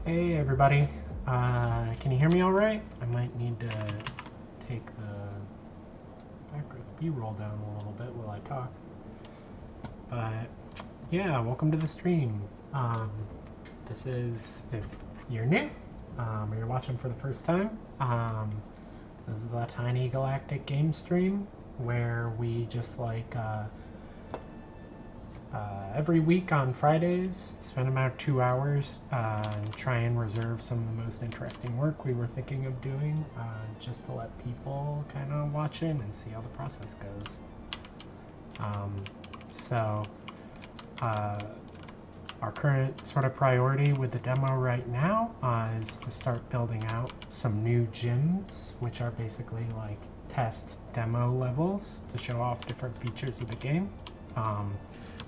Hey everybody, can you hear me all right? I might need to take the B-roll down a little bit while I talk. But yeah, welcome to the stream. This is, if you're new, or you're watching for the first time, this is the Tiny Galactic Game Stream, where we just every week on Fridays, spend about 2 hours and try and reserve some of the most interesting work we were thinking of doing, just to let people kind of watch in and see how the process goes. Our current sort of priority with the demo right now is to start building out some new gyms, which are basically like test demo levels to show off different features of the game.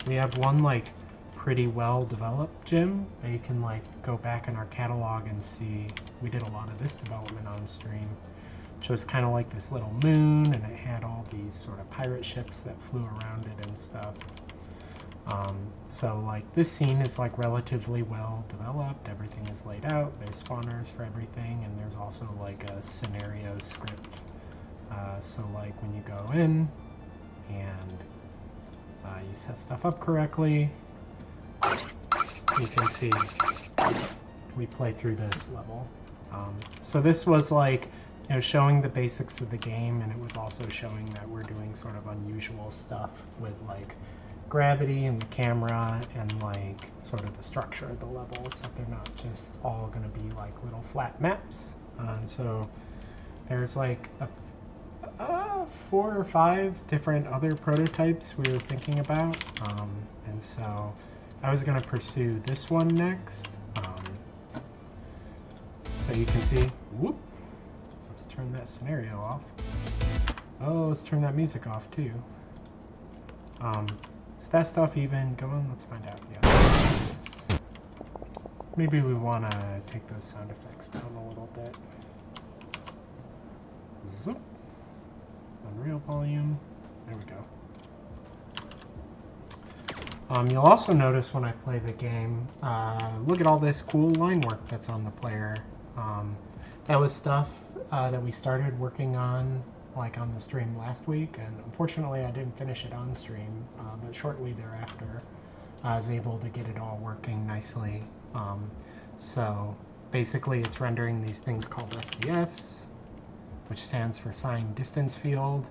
We have one like pretty well developed gym that you can like go back in our catalog and see. We did a lot of this development on stream, which was kind of like this little moon, and it had all these sort of pirate ships that flew around it and stuff. So like this scene is like relatively well developed. Everything is laid out. There's spawners for everything, and there's also like a scenario script. So like when you go in and you set stuff up correctly, you can see we play through this level. So this was like, you know, showing the basics of the game, and it was also showing that we're doing sort of unusual stuff with like gravity and the camera and like sort of the structure of the levels, that they're not just all going to be like little flat maps. And so there's like 4 or 5 different other prototypes we were thinking about, and so I was going to pursue this one next. So you can see, whoop, let's turn that scenario off. Oh, let's turn that music off too. Is that stuff even going? Let's find out. Yeah. Maybe we want to take those sound effects down a little bit. Zoop. Unreal volume. There we go. You'll also notice when I play the game, look at all this cool line work that's on the player. That was stuff that we started working on like on the stream last week, and unfortunately I didn't finish it on stream, but shortly thereafter I was able to get it all working nicely. So basically it's rendering these things called SDFs, which stands for Signed Distance Field.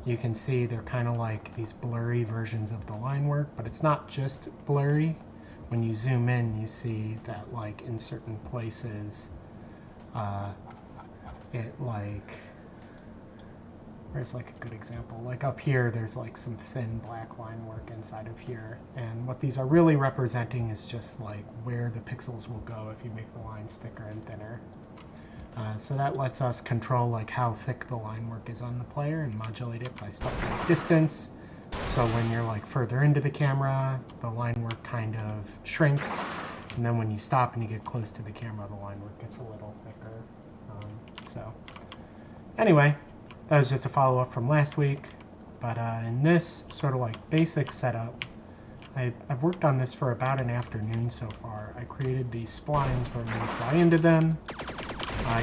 You can see they're kind of like these blurry versions of the line work, but it's not just blurry. When you zoom in, you see that like in certain places, it like, where's like a good example? Like up here, there's like some thin black line work inside of here. And what these are really representing is just like where the pixels will go if you make the lines thicker and thinner. So that lets us control like how thick the line work is on the player and modulate it by stuff like distance. So when you're like further into the camera, the line work kind of shrinks, and then when you stop and you get close to the camera, the line work gets a little thicker. So anyway, that was just a follow-up from last week. But in this sort of like basic setup, I've worked on this for about an afternoon so far. I created these splines where when you fly into them,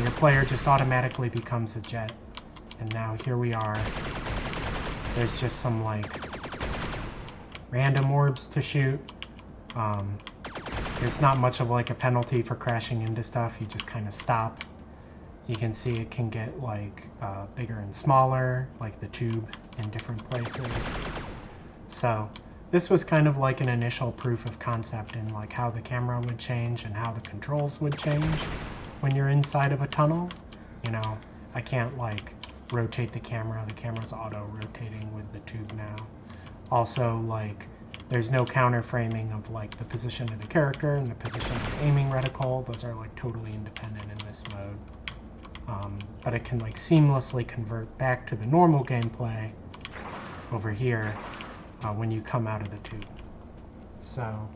your player just automatically becomes a jet. And now here we are. There's just some like random orbs to shoot. There's not much of like a penalty for crashing into stuff. You just kind of stop. You can see it can get like bigger and smaller, like the tube in different places. So this was kind of like an initial proof of concept in like how the camera would change and how the controls would change when you're inside of a tunnel. You know, I can't like rotate the camera's auto-rotating with the tube now. Also, like, there's no counter framing of like the position of the character and the position of the aiming reticle. Those are like totally independent in this mode. But it can like seamlessly convert back to the normal gameplay over here when you come out of the tube. So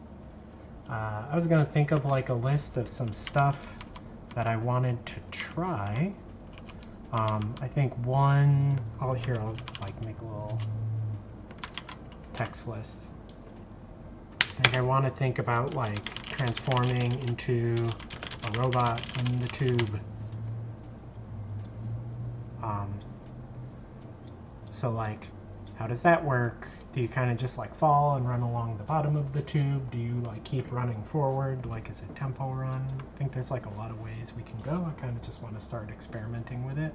I was gonna think of like a list of some stuff that I wanted to try. I think one, I'll like make a little text list. I think I want to think about like transforming into a robot in the tube. So like, how does that work? Do you kind of just like fall and run along the bottom of the tube? Do you like keep running forward? Like, is it tempo run? I think there's like a lot of ways we can go. I kind of just want to start experimenting with it.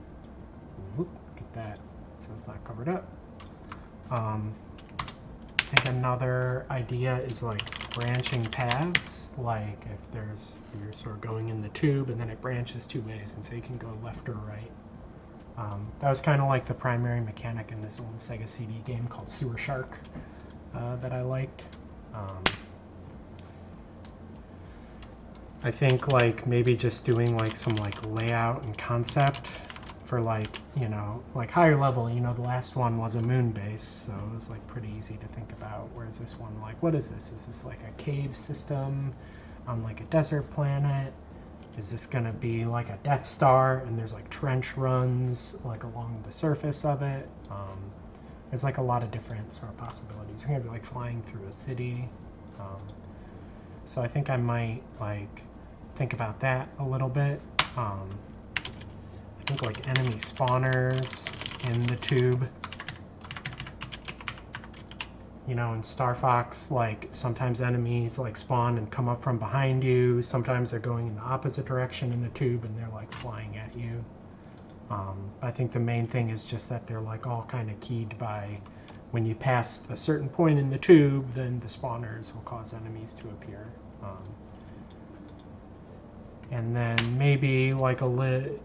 Zoop, get that so it's not covered up. I think another idea is like branching paths. Like if you're sort of going in the tube and then it branches two ways, and so you can go left or right. That was kind of like the primary mechanic in this old Sega CD game called Sewer Shark that I liked. I think like maybe just doing like some like layout and concept for like, you know, like higher level. You know, the last one was a moon base, so it was like pretty easy to think about. Whereas this one, like, what is this? Is this like a cave system on like a desert planet? Is this going to be like a Death Star and there's like trench runs like along the surface of it? There's like a lot of different sort of possibilities. We're going to be like flying through a city. So I think I might like think about that a little bit. I think like enemy spawners in the tube. You know, in Star Fox, like sometimes enemies like spawn and come up from behind you. Sometimes they're going in the opposite direction in the tube and they're like flying at you. I think the main thing is just that they're like all kind of keyed by when you pass a certain point in the tube, then the spawners will cause enemies to appear. And then maybe like I'm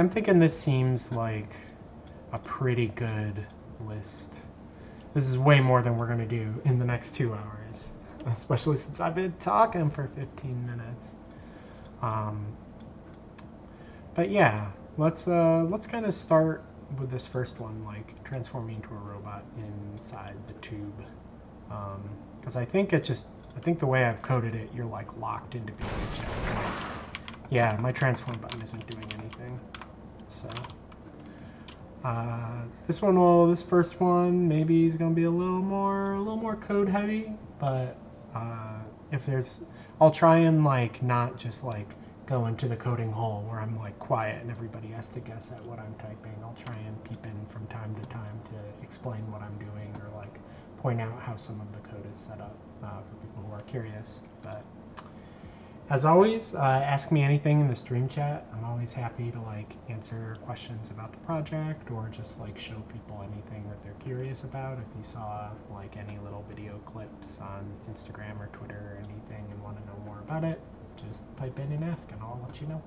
thinking this seems like a pretty good list. This is way more than we're going to do in the next 2 hours, especially since I've been talking for 15 minutes. But yeah, let's kind of start with this first one, like transforming into a robot inside the tube. Because I think the way I've coded it, you're like locked into being ejected. Yeah, my transform button isn't doing anything. So this first one maybe is gonna be a little more code heavy, but I'll try and like not just like go into the coding hole where I'm like quiet and everybody has to guess at what I'm typing. I'll try and peep in from time to time to explain what I'm doing or like point out how some of the code is set up for people who are curious. But as always, ask me anything in the stream chat. I'm always happy to like answer questions about the project or just like show people anything that they're curious about. If you saw like any little video clips on Instagram or Twitter or anything and want to know more about it, just type in and ask and I'll let you know.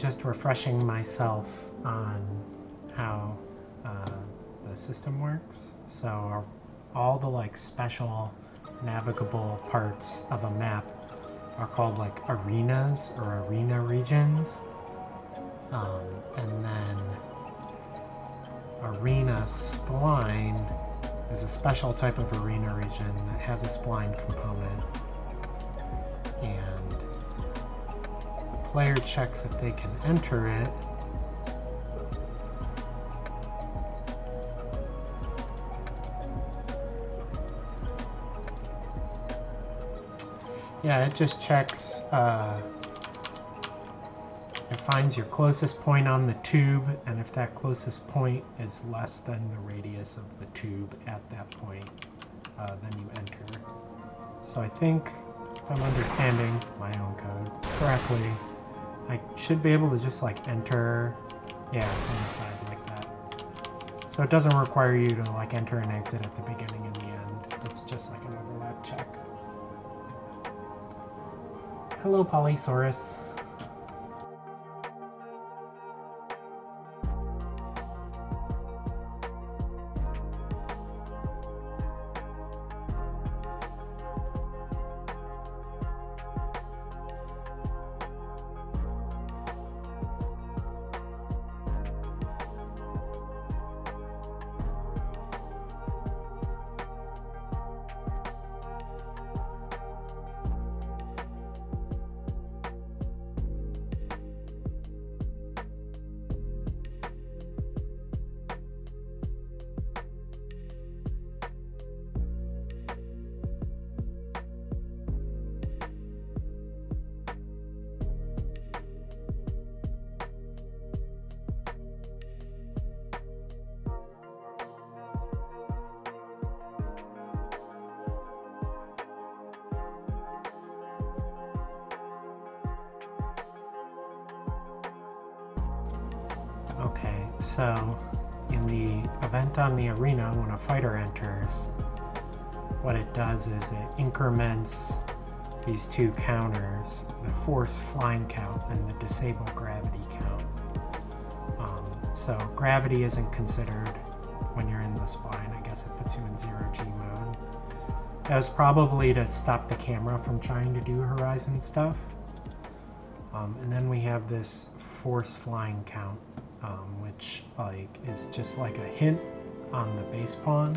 just refreshing myself on how the system works. So all the like special navigable parts of a map are called like arenas or arena regions. And then arena spline is a special type of arena region that has a spline component. And the player checks if they can enter it. Yeah, it just checks, it finds your closest point on the tube, and if that closest point is less than the radius of the tube at that point, then you enter. So I think, if I'm understanding my own code correctly, I should be able to just like enter, yeah, on the side like that. So it doesn't require you to like enter and exit at the beginning and the end. It's just like an overlap check. Hello, Polysaurus. Okay, so in the event on the arena, when a fighter enters, what it does is it increments these two counters, the force flying count and the disable gravity count. So gravity isn't considered when you're in the spline. I guess it puts you in 0G mode. That was probably to stop the camera from trying to do horizon stuff. And then we have this force flying count, which like is just like a hint on the base pawn.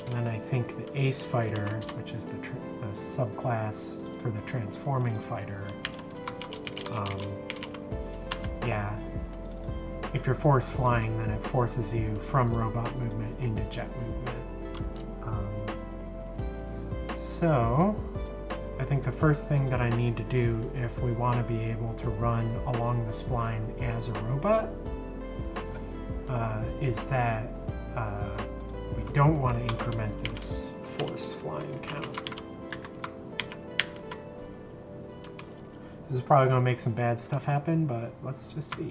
And then I think the ace fighter, which is the subclass for the transforming fighter, yeah, if you're force flying, then it forces you from robot movement into jet movement. So I think the first thing that I need to do if we want to be able to run along the spline as a robot is that we don't want to increment this force flying count. This is probably going to make some bad stuff happen, but let's just see.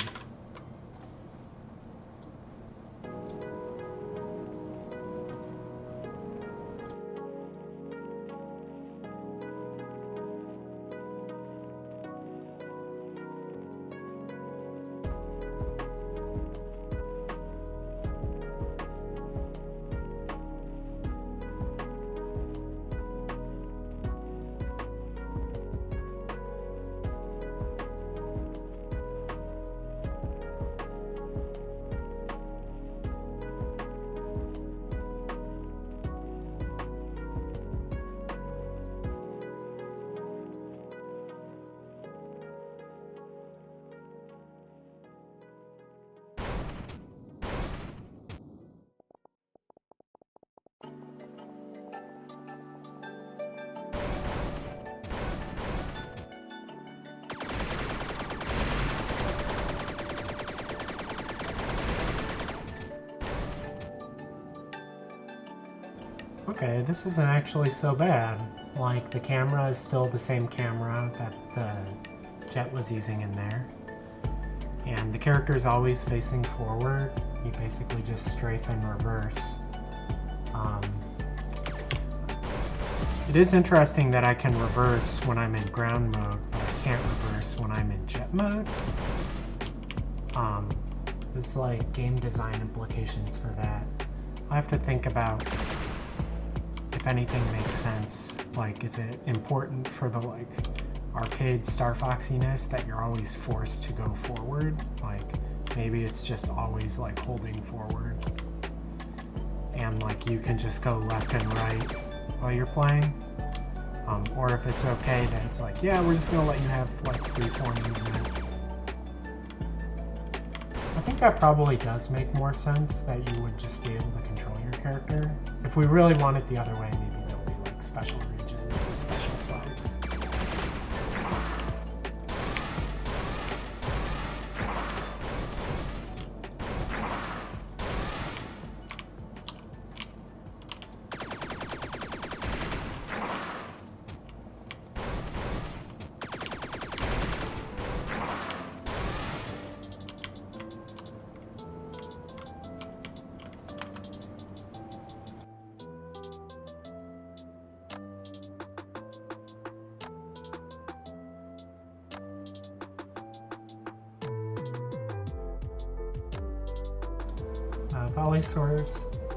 Okay, this isn't actually so bad. Like, the camera is still the same camera that the Jet was using in there. And the character is always facing forward. You basically just strafe and reverse. It is interesting that I can reverse when I'm in ground mode, but I can't reverse when I'm in jet mode. There's like game design implications for that. I have to think about if anything makes sense. Like, is it important for the like arcade Star Foxiness that you're always forced to go forward? Like, maybe it's just always like holding forward, and like you can just go left and right while you're playing. Or if it's okay that it's like, yeah, we're just gonna let you have like free-form movement. I think that probably does make more sense, that you would just be able to control your character. If we really want it the other way, maybe there'll be like special regions or special flags.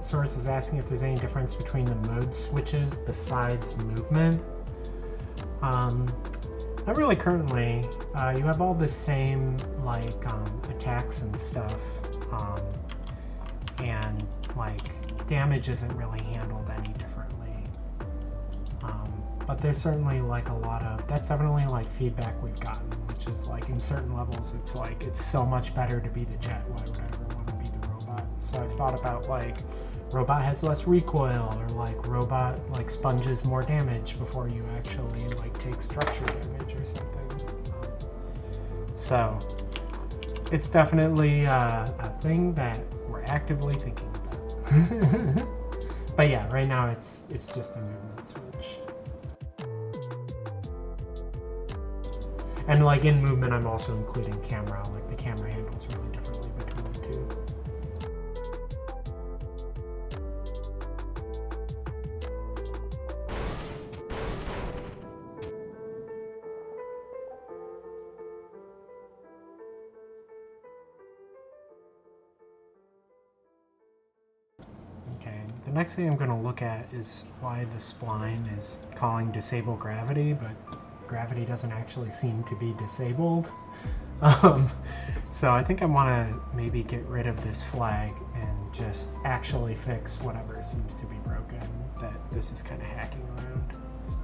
Source is asking if there's any difference between the mode switches besides movement. Not really currently. You have all the same like attacks and stuff, and like damage isn't really handled any differently. But there's certainly like a lot of, that's definitely like feedback we've gotten, which is like in certain levels it's like it's so much better to be the jet. Why would I ever want to be the robot? So I've thought about like robot has less recoil, or like robot like sponges more damage before you actually like take structure damage or something. So it's definitely a thing that we're actively thinking about. But yeah, right now it's just a movement switch. And like in movement, I'm also including camera. Like the camera handles really differently between the two. Okay, the next thing I'm going to look at is why the spline is calling disable gravity, but gravity doesn't actually seem to be disabled. So I think I want to maybe get rid of this flag and just actually fix whatever seems to be broken that this is kind of hacking around. So.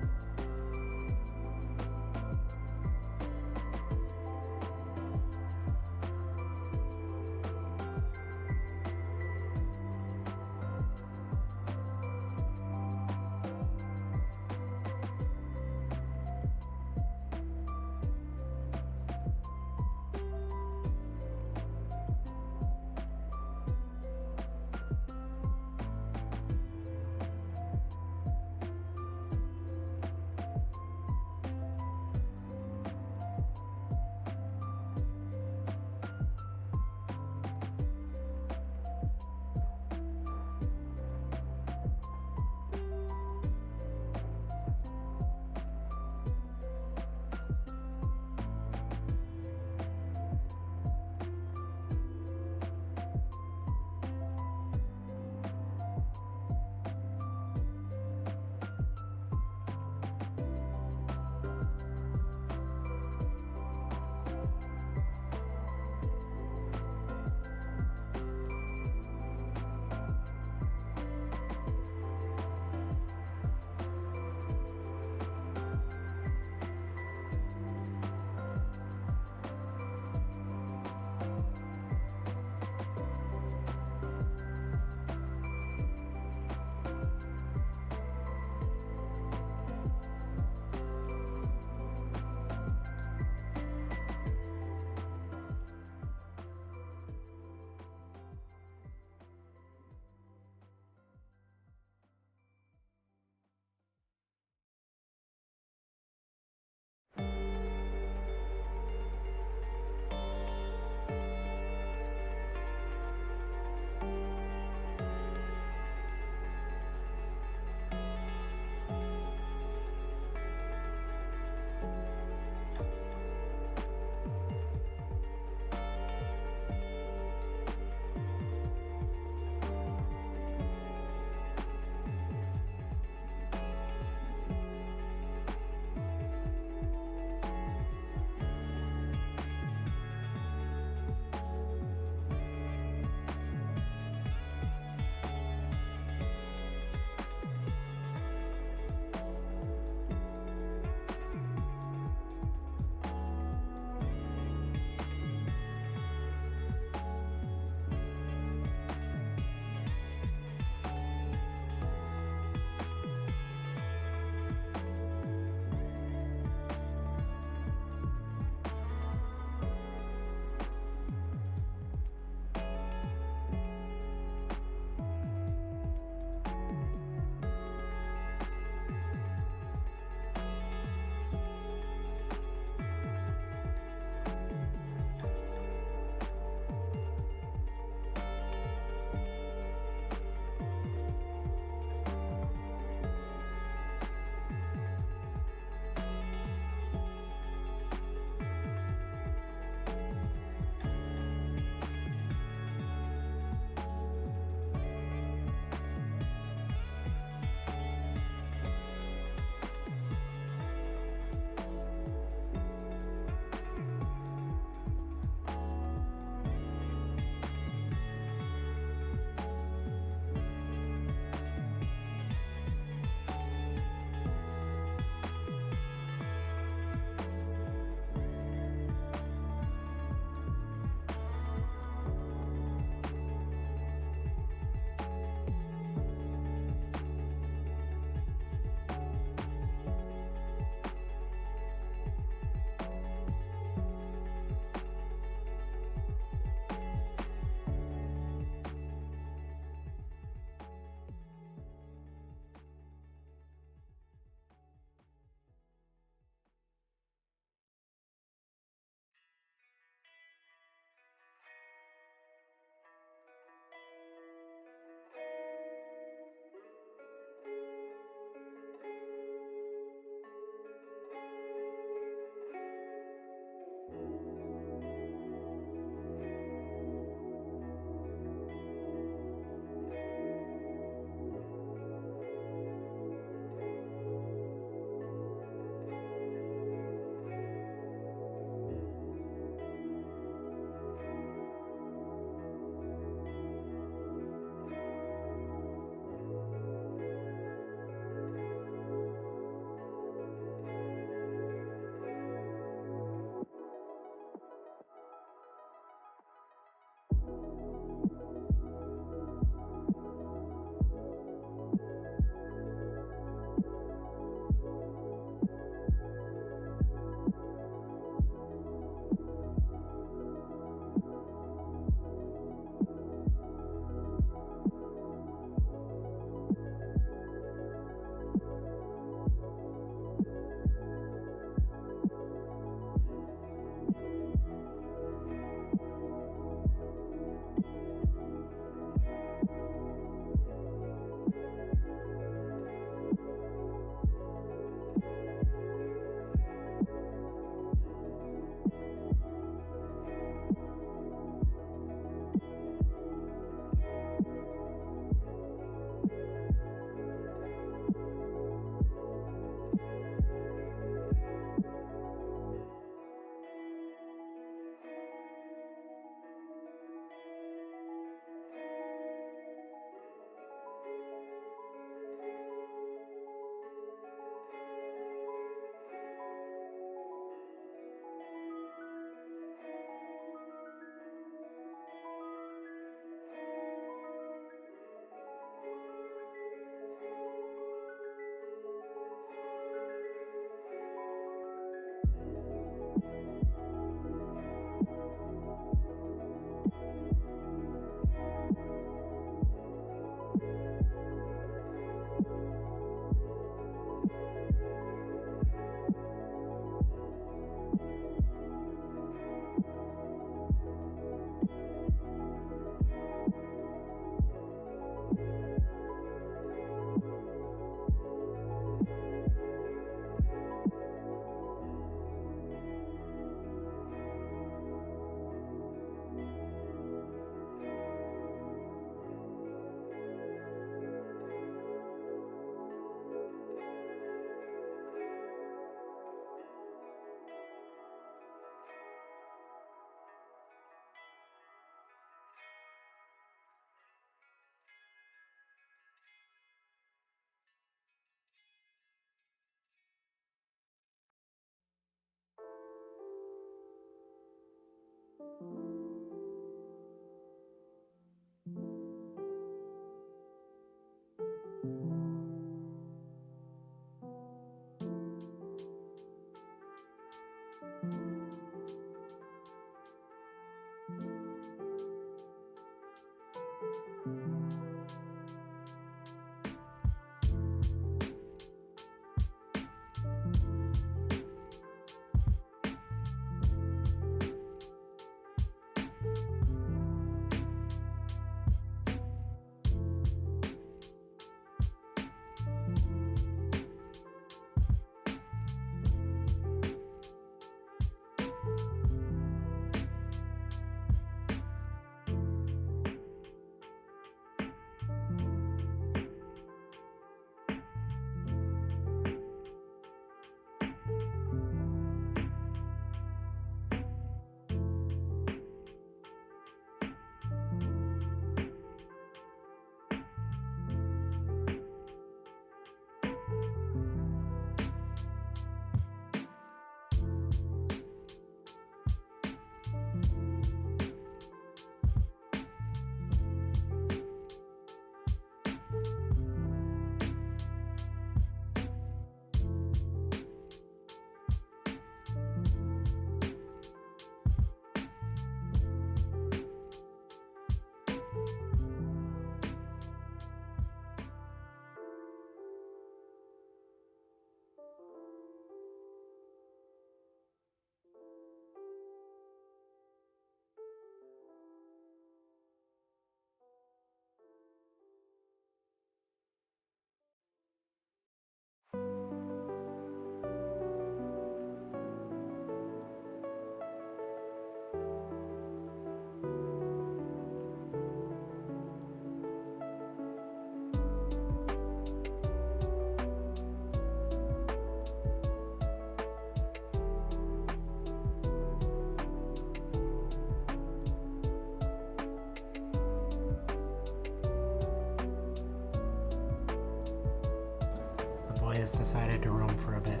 Has decided to roam for a bit.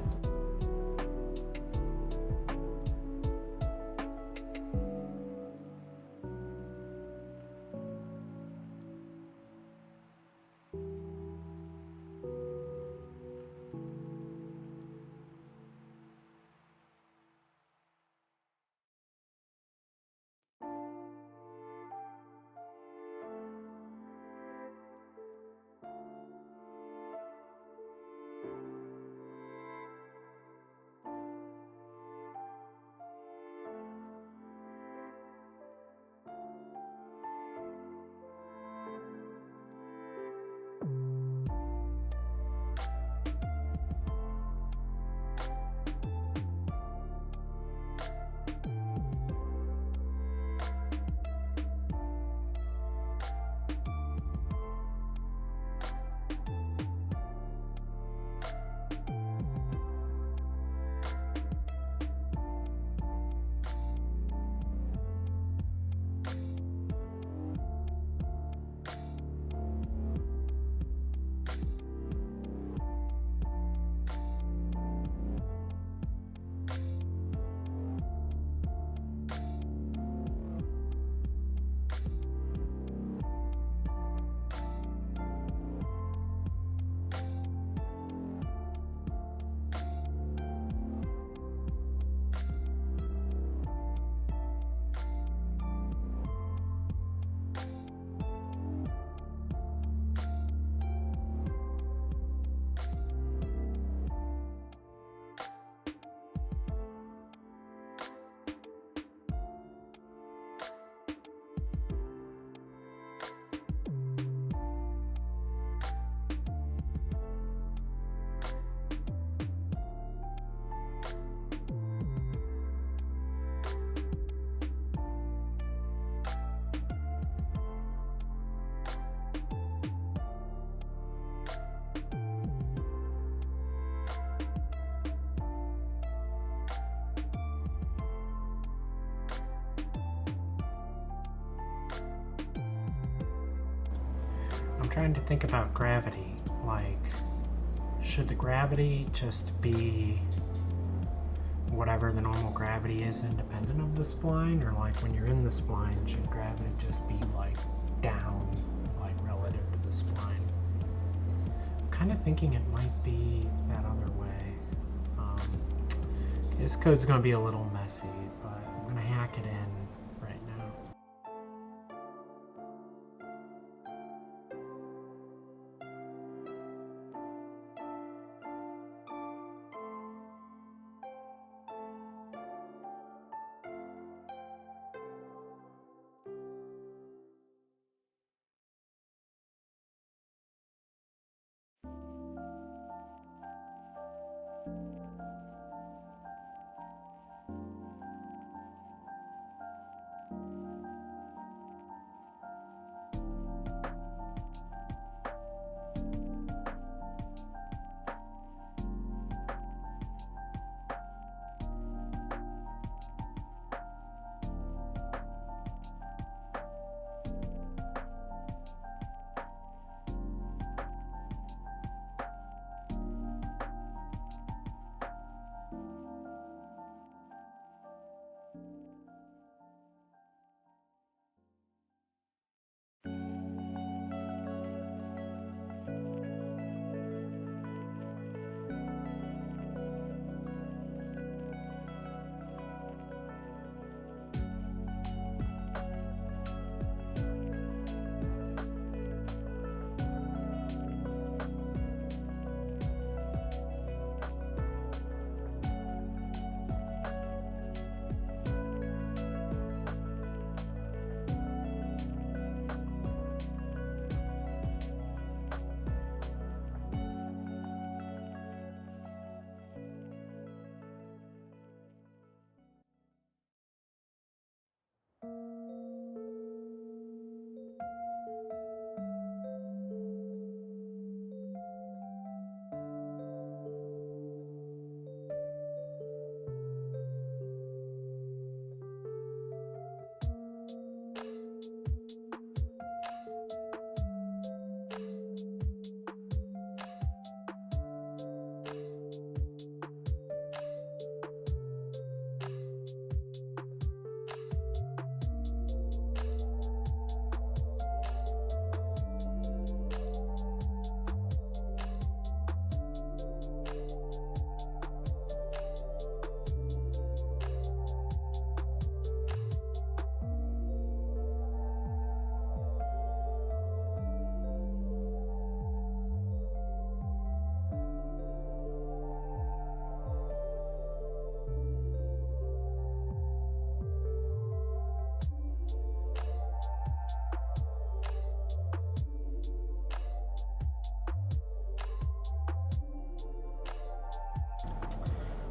I'm trying to think about gravity. Like, should the gravity just be whatever the normal gravity is independent of the spline? Or like when you're in the spline, should gravity just be like down, like relative to the spline? I'm kind of thinking it might be that other way. This code's going to be a little messy, but I'm going to hack it in right now.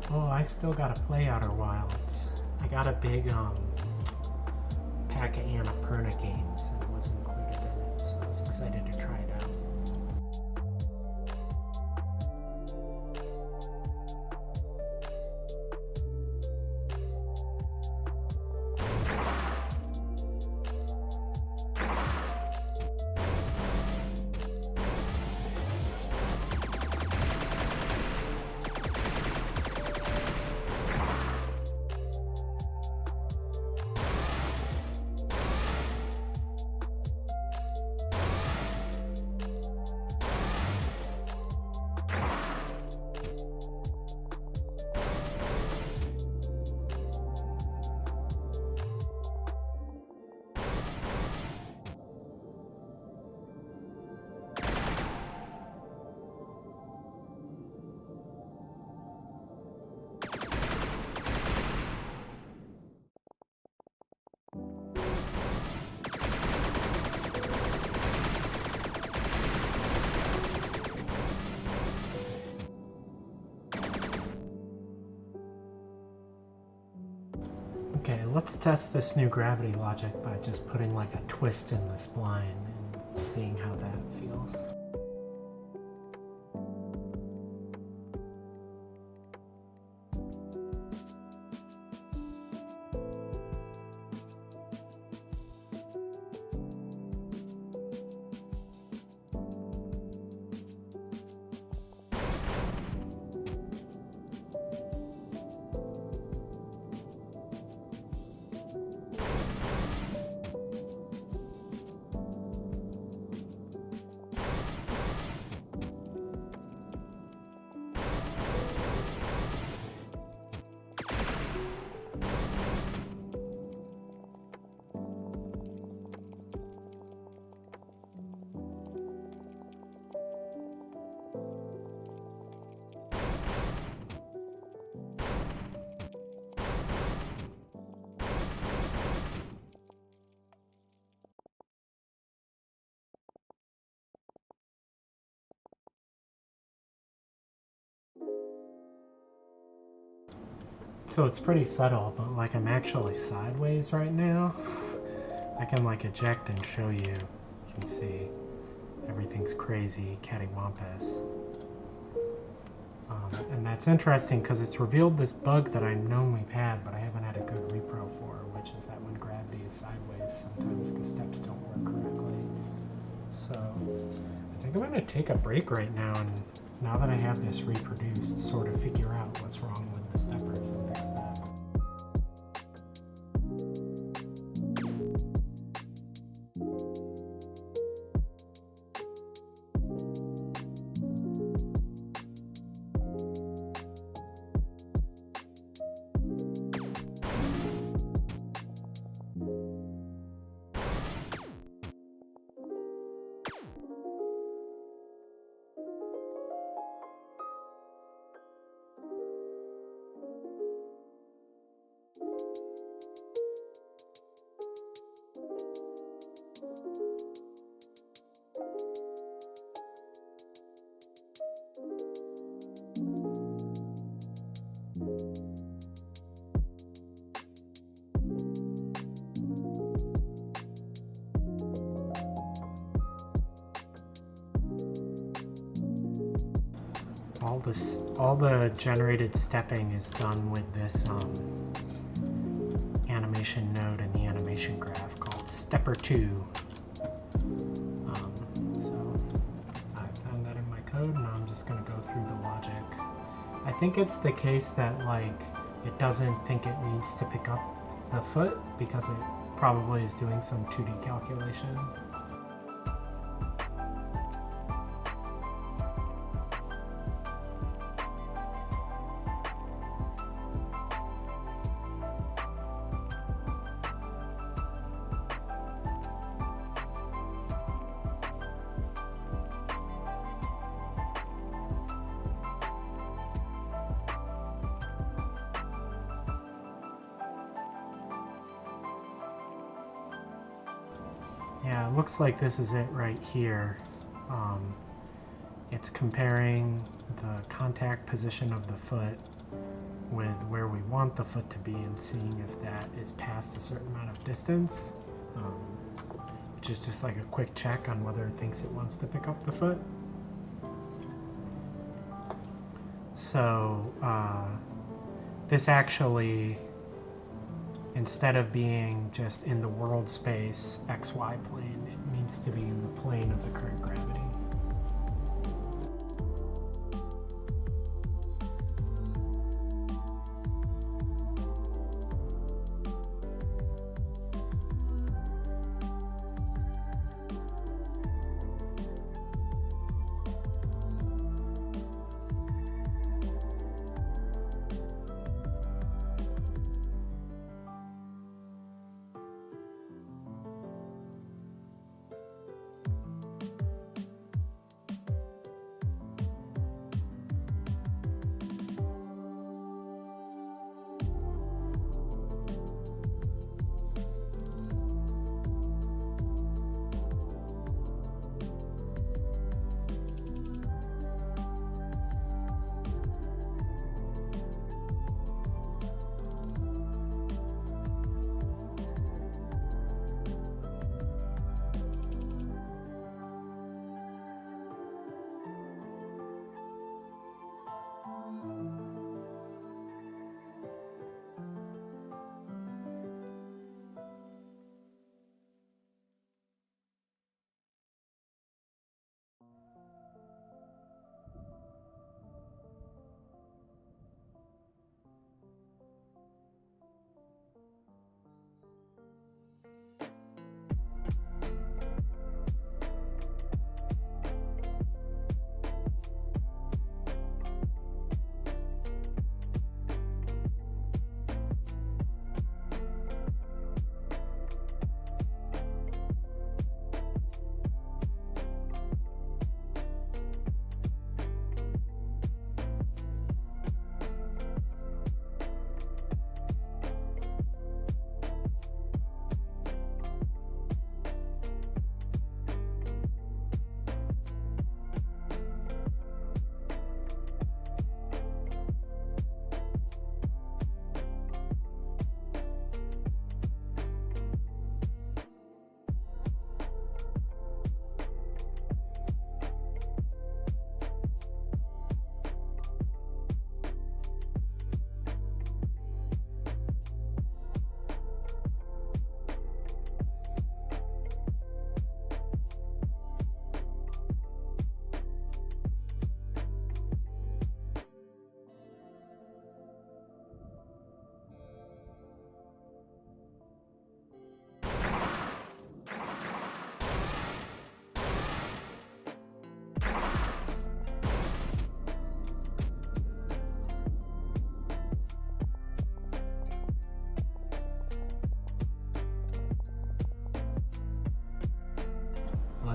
Oh, I still gotta play Outer Wilds. I got a big pack of Annapurna games and it was included in it, so I was excited to try it out. Okay, let's test this new gravity logic by just putting like a twist in the spline and seeing how that feels. So it's pretty subtle, but like I'm actually sideways right now. I can like eject and show you. You can see everything's crazy cattywampus. And that's interesting because it's revealed this bug that I've known we've had, but I haven't had a good repro for, which is that when gravity is sideways, sometimes the steps don't work correctly. So I think I'm going to take a break right now, and now that I have this reproduced, sort of figure out what's wrong with the steppers and fix that. All the generated stepping is done with this animation node in the animation graph called Stepper2. So I found that in my code, and I'm just going to go through the logic. I think it's the case that like it doesn't think it needs to pick up the foot because it probably is doing some 2D calculation. Yeah, it looks like this is it right here. It's comparing the contact position of the foot with where we want the foot to be and seeing if that is past a certain amount of distance, which is just like a quick check on whether it thinks it wants to pick up the foot. So this actually, instead of being just in the world space XY plane, it needs to be in the plane of the current gravity.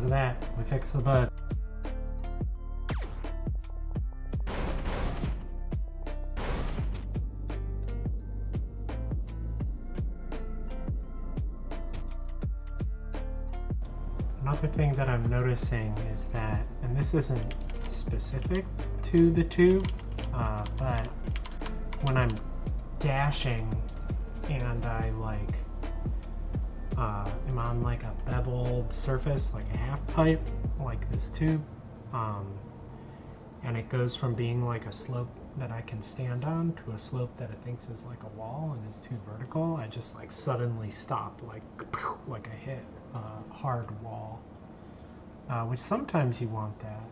Look at that, we fixed the bug. Another thing that I'm noticing is that, and this isn't specific to the tube, but when I'm dashing and I like am on like a beveled surface, like a half pipe, like this tube, and it goes from being like a slope that I can stand on to a slope that it thinks is like a wall and is too vertical, I just like suddenly stop, like I hit a hard wall, which sometimes you want that.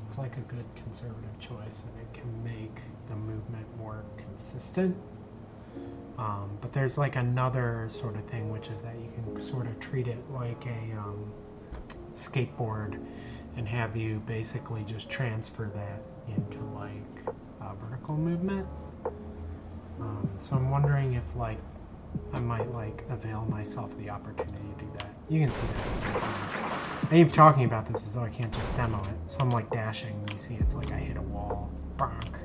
It's like a good conservative choice, and it can make the movement more consistent. But there's like another sort of thing, which is that you can sort of treat it like a skateboard and have you basically just transfer that into like vertical movement. So I'm wondering if like I might like avail myself of the opportunity to do that. You can see that. I keep talking about this as though I can't just demo it. So I'm like dashing, you see it's like I hit a wall. Bonk.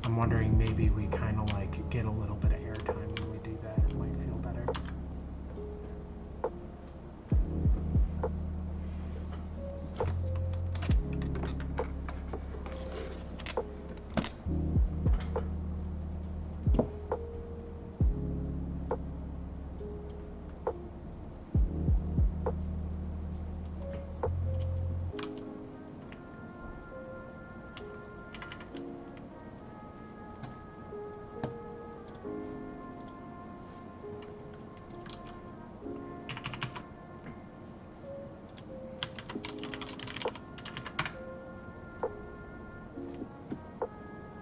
I'm wondering maybe we kind of like get a little bit of airtime when we do that. It might feel better.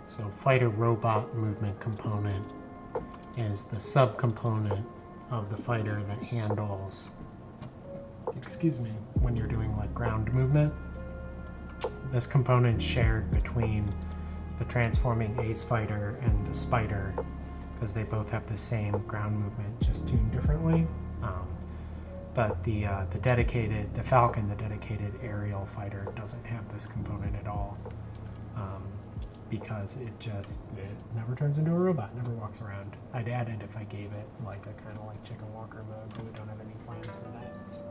So fighter robot movement component is the subcomponent of the fighter that handles, excuse me, when you're doing like ground movement. This component shared between the transforming ace fighter and the spider because they both have the same ground movement, just tuned differently. But the Falcon, the dedicated aerial fighter, doesn't have this component at all. Because it never turns into a robot, never walks around. I'd add it if I gave it like a kind of like chicken walker mode, but we don't have any plans for that. So.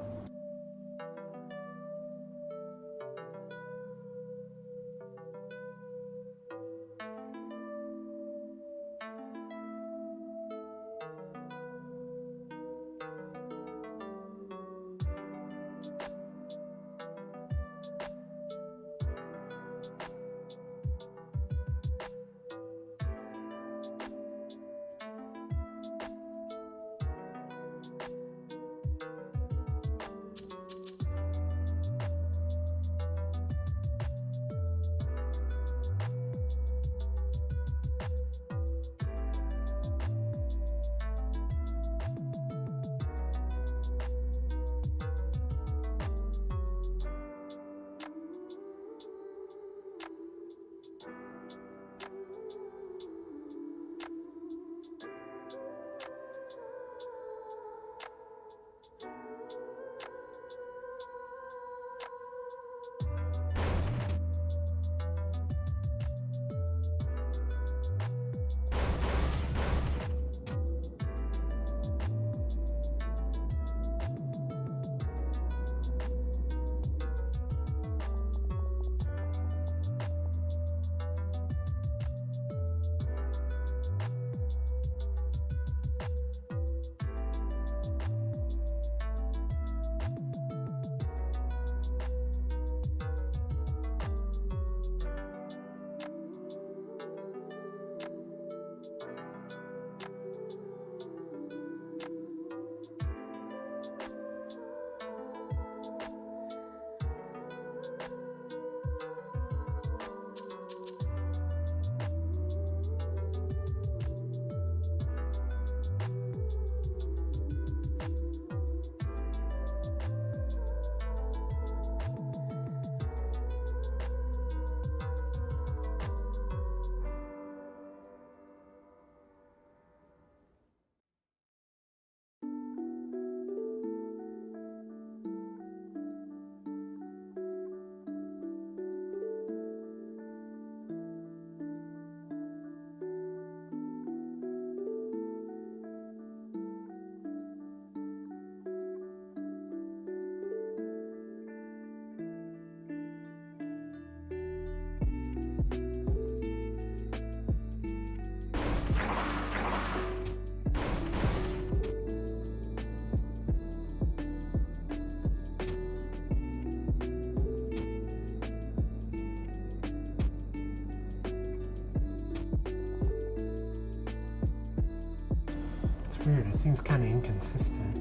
Weird, it seems kind of inconsistent.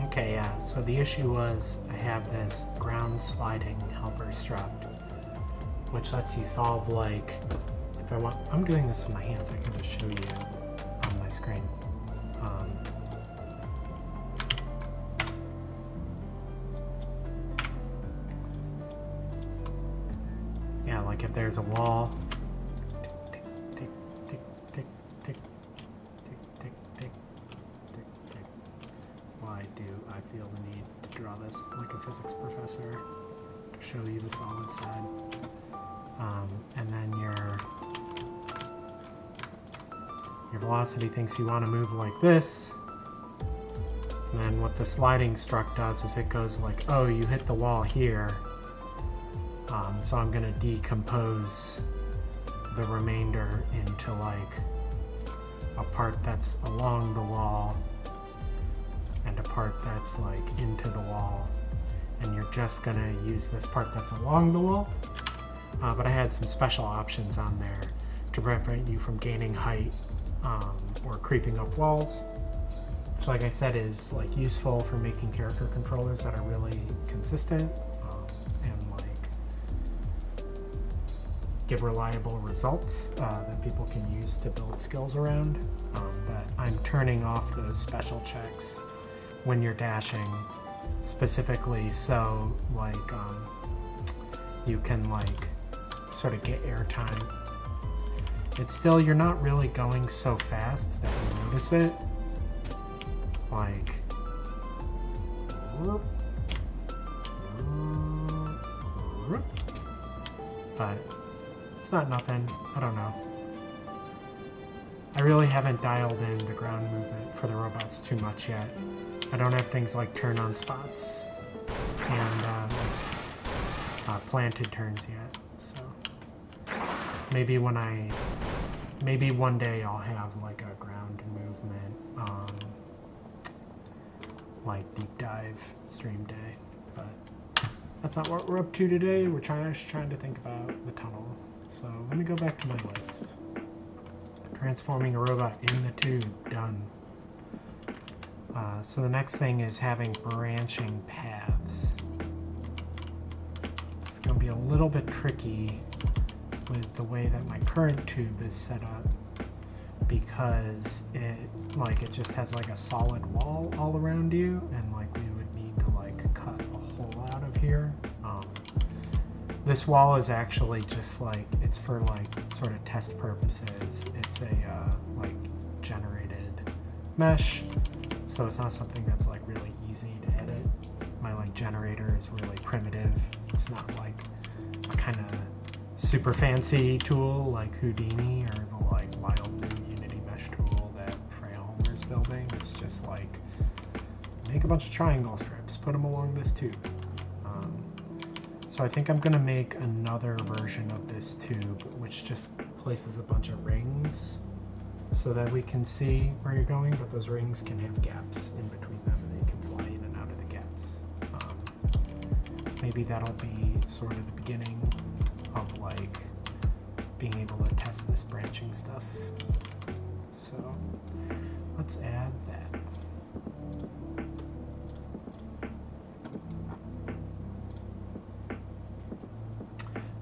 Okay, yeah, so the issue was I have this ground sliding helper struct, which lets you solve, like, if I want, I'm doing this with my hands, I can just show you on my screen. Yeah, like if there's a wall, tick, tick, tick, tick, tick, tick, tick, tick, tick, tick. Why do I feel the need to draw this like a physics professor to show you the solid side? And then your velocity thinks you want to move like this. And then what the sliding struct does is it goes like, oh, you hit the wall here. So I'm going to decompose the remainder into like a part that's along the wall and a part that's like into the wall, and you're just going to use this part that's along the wall. But I had some special options on there to prevent you from gaining height or creeping up walls, which, like I said, is like useful for making character controllers that are really consistent and like give reliable results that people can use to build skills around. But I'm turning off those special checks when you're dashing, specifically so like you can like sort of get airtime. It's still, you're not really going so fast that you notice it. Like, But it's not nothing. I don't know. I really haven't dialed in the ground movement for the robots too much yet. I don't have things like turn on spots and planted turns yet. So maybe maybe one day I'll have like a ground movement, like deep dive stream day. But that's not what we're up to today. We're just trying to think about the tunnel. So let me go back to my list. Transforming a robot in the tube, done. So the next thing is having branching paths. It's going to be a little bit tricky with the way that my current tube is set up, because it just has like a solid wall all around you, and like we would need to like cut a hole out of here. This wall is actually just like, it's for like sort of test purposes. It's a like generated mesh, so it's not something that's like really easy to edit. My like generator is really primitive. It's not like a kind of super fancy tool like Houdini or the like wild new Unity mesh tool that Freya Homer is building. It's just like, make a bunch of triangle strips, put them along this tube. So I think I'm going to make another version of this tube which just places a bunch of rings so that we can see where you're going, but those rings can have gaps in between them and they can fly in and out of the gaps. Maybe that'll be sort of the beginning of like being able to test this branching stuff. So let's add that.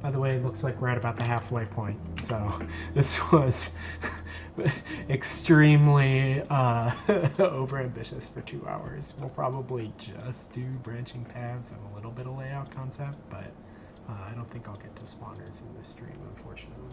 By the way, it looks like we're at about the halfway point, so this was extremely over-ambitious for 2 hours. We'll probably just do branching paths and a little bit of layout concept, but I don't think I'll get to spawners in this stream, unfortunately.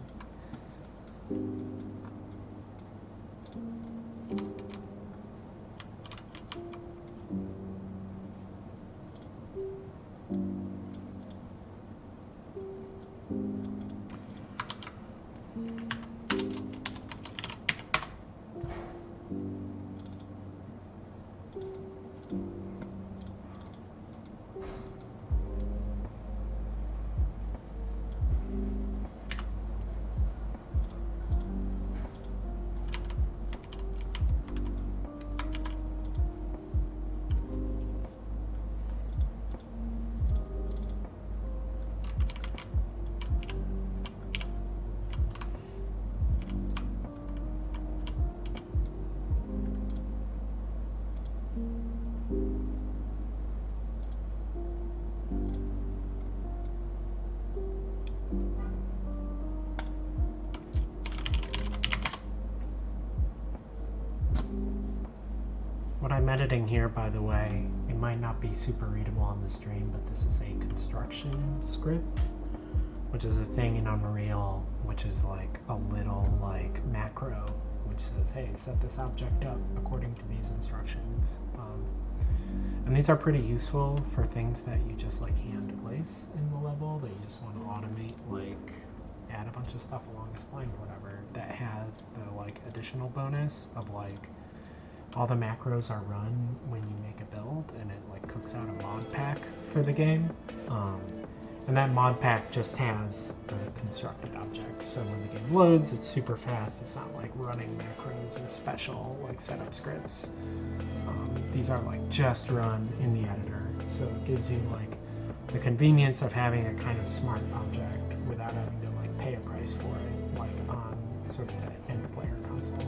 What I'm editing here, by the way, it might not be super readable on the stream, but this is a construction script, which is a thing in Unreal, which is like a little like macro, which says, hey, set this object up according to these instructions. And these are pretty useful for things that you just like hand place in the level, that you just want to automate, like add a bunch of stuff along the spline or whatever, that has the like additional bonus of like all the macros are run when you make a build, and it like cooks out a mod pack for the game. And that mod pack just has the constructed object. So when the game loads, it's super fast. It's not like running macros and special like setup scripts. These are like just run in the editor. So it gives you like the convenience of having a kind of smart object without having to like pay a price for it, like on sort of the end player console.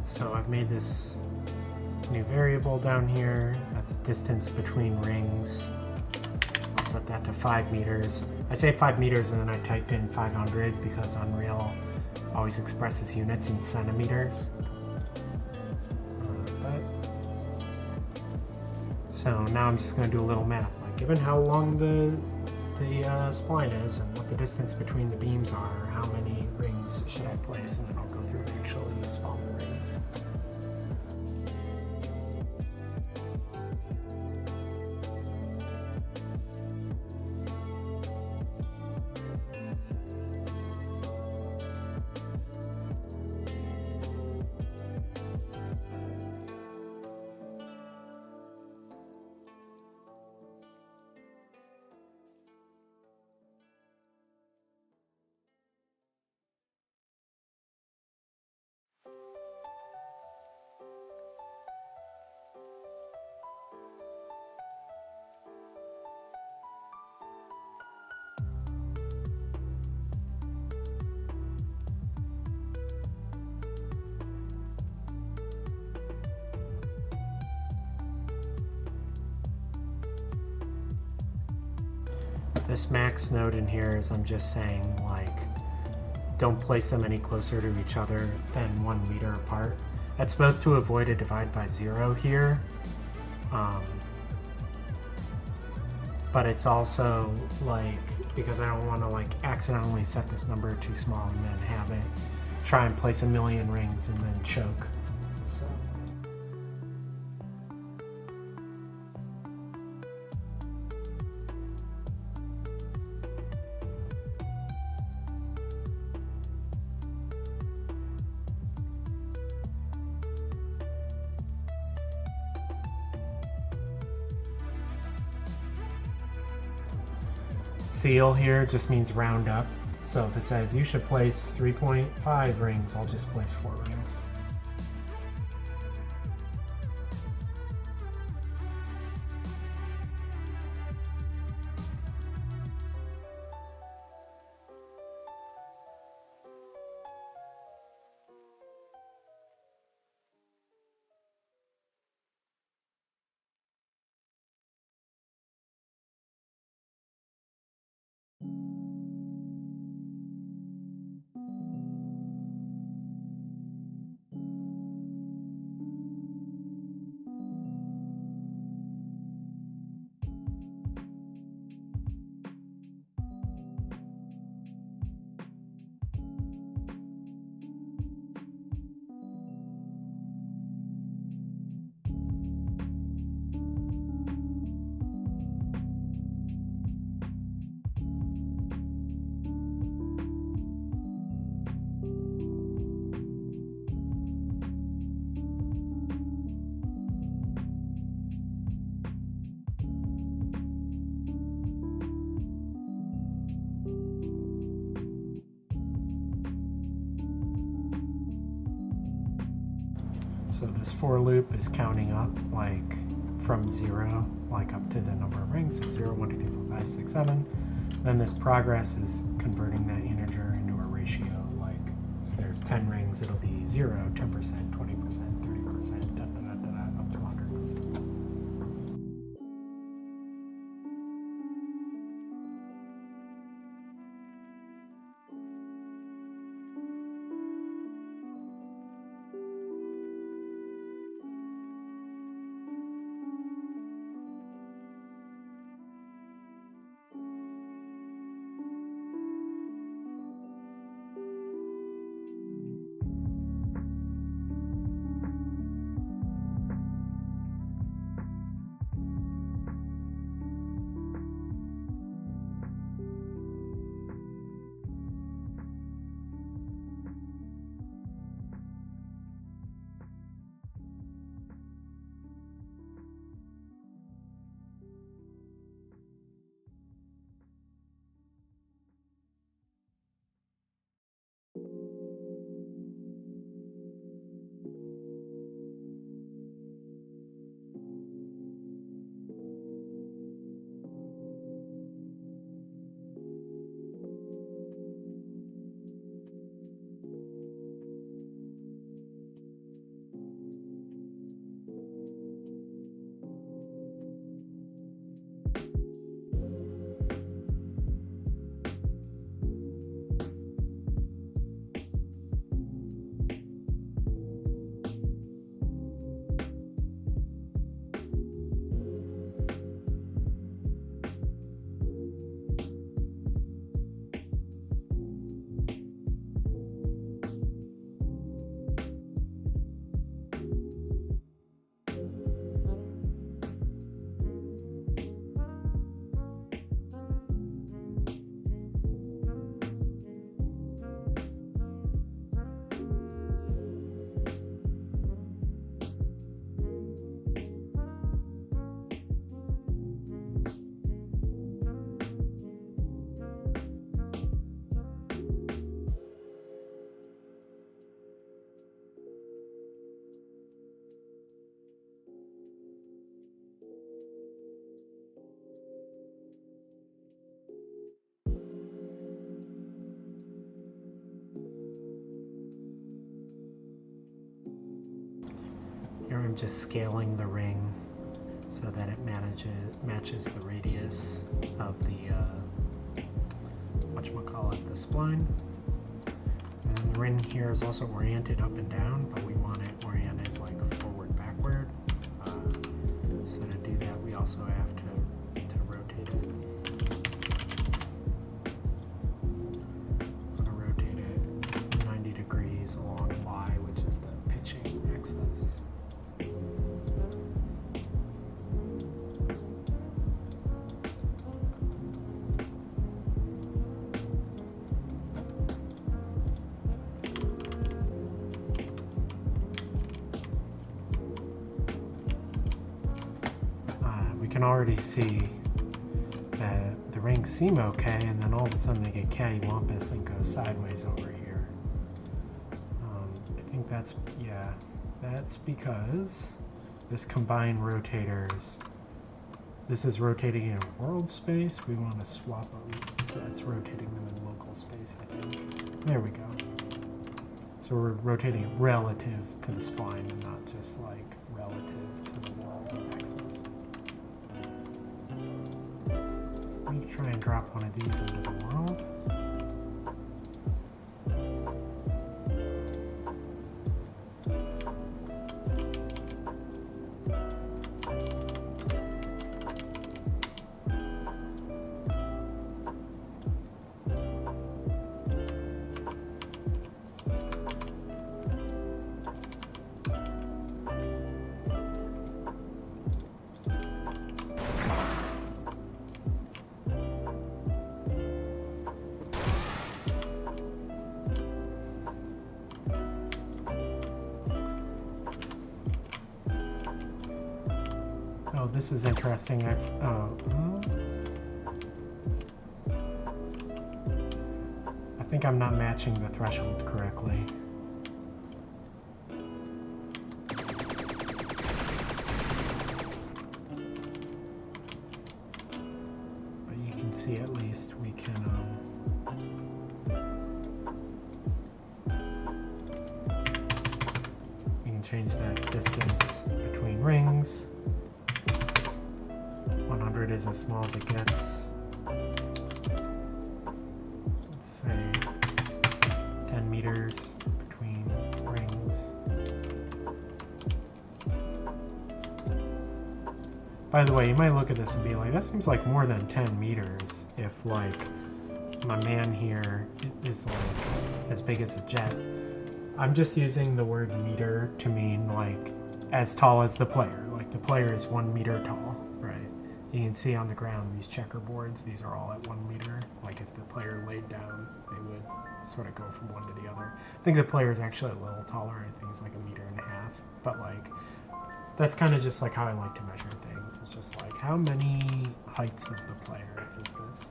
So I've made this new variable down here. That's distance between rings. I'll set that to 5 meters. I say 5 meters and then I typed in 500 because Unreal always expresses units in centimeters. So now I'm just going to do a little math. Like, given how long the spline is and what the distance between the beams are, how many rings should I place? And then I'll go through and actually spawn the rings. This max node in here is I'm just saying, like, don't place them any closer to each other than 1 meter apart. That's both to avoid a divide by 0 here, but it's also like because I don't want to like accidentally set this number too small and then have it try and place a million rings and then choke. So. Seal here just means round up. So if it says you should place 3.5 rings, I'll just place 4 rings. So this for loop is counting up like from 0, like up to the number of rings, so 0, 1, 2, 3, 4, 5, 6, 7. Then this progress is converting that integer into a ratio, like if there's 10 rings, it'll be 0, 10%, 20%, 30%, da, da, da, da, da, up to 100%. just scaling the ring so that it matches the radius of the whatchamacallit, the spline. And the ring here is also oriented up and down, but we want it oriented like forward backward. So to do that, we also have to rotate it. I'm going to rotate it 90 degrees along Y, which is the pitching axis. We can already see that the rings seem okay, and then all of a sudden they get cattywampus and go sideways over here. I think that's because this combined rotators, this is rotating in world space. We want to swap them, so that's rotating them in local space, I think. There we go. So we're rotating it relative to the spline and not just like relative to the world axis. Let me try and drop one of these into the world. Oh, this is interesting. I think I'm not matching the threshold correctly. But you can see at least we can change that distance between rings. 100 is as small as it gets. Let's say 10 meters between rings. By the way, you might look at this and be like, that seems like more than 10 meters if like my man here is like as big as a jet. I'm just using the word meter to mean like as tall as the player. Like the player is 1 meter tall, right? You can see on the ground these checkerboards, these are all at 1 meter. Like if the player laid down, they would sort of go from one to the other. I think the player is actually a little taller. I think it's like 1.5 meters. But like, that's kind of just like how I like to measure things. It's just like, how many heights of the player is this?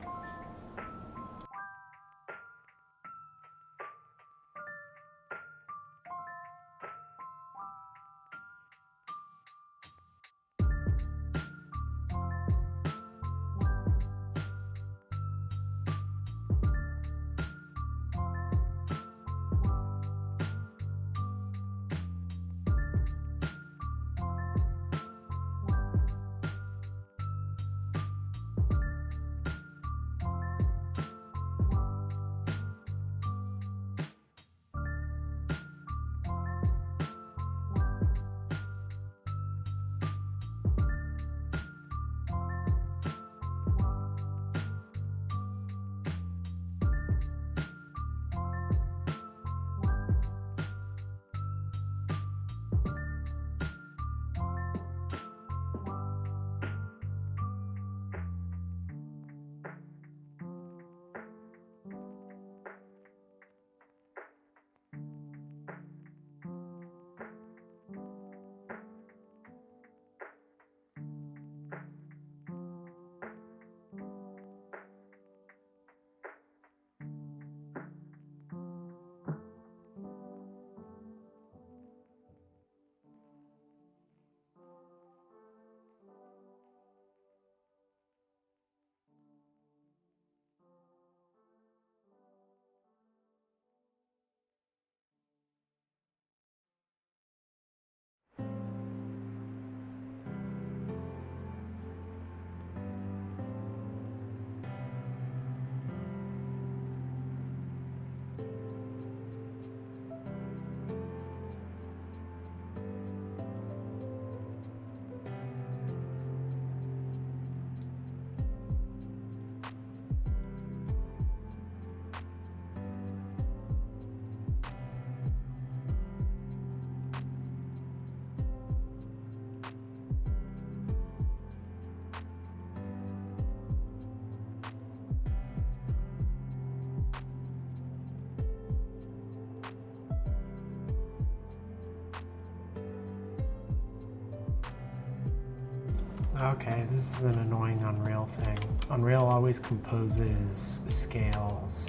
Okay, this is an annoying Unreal thing. Unreal always composes scales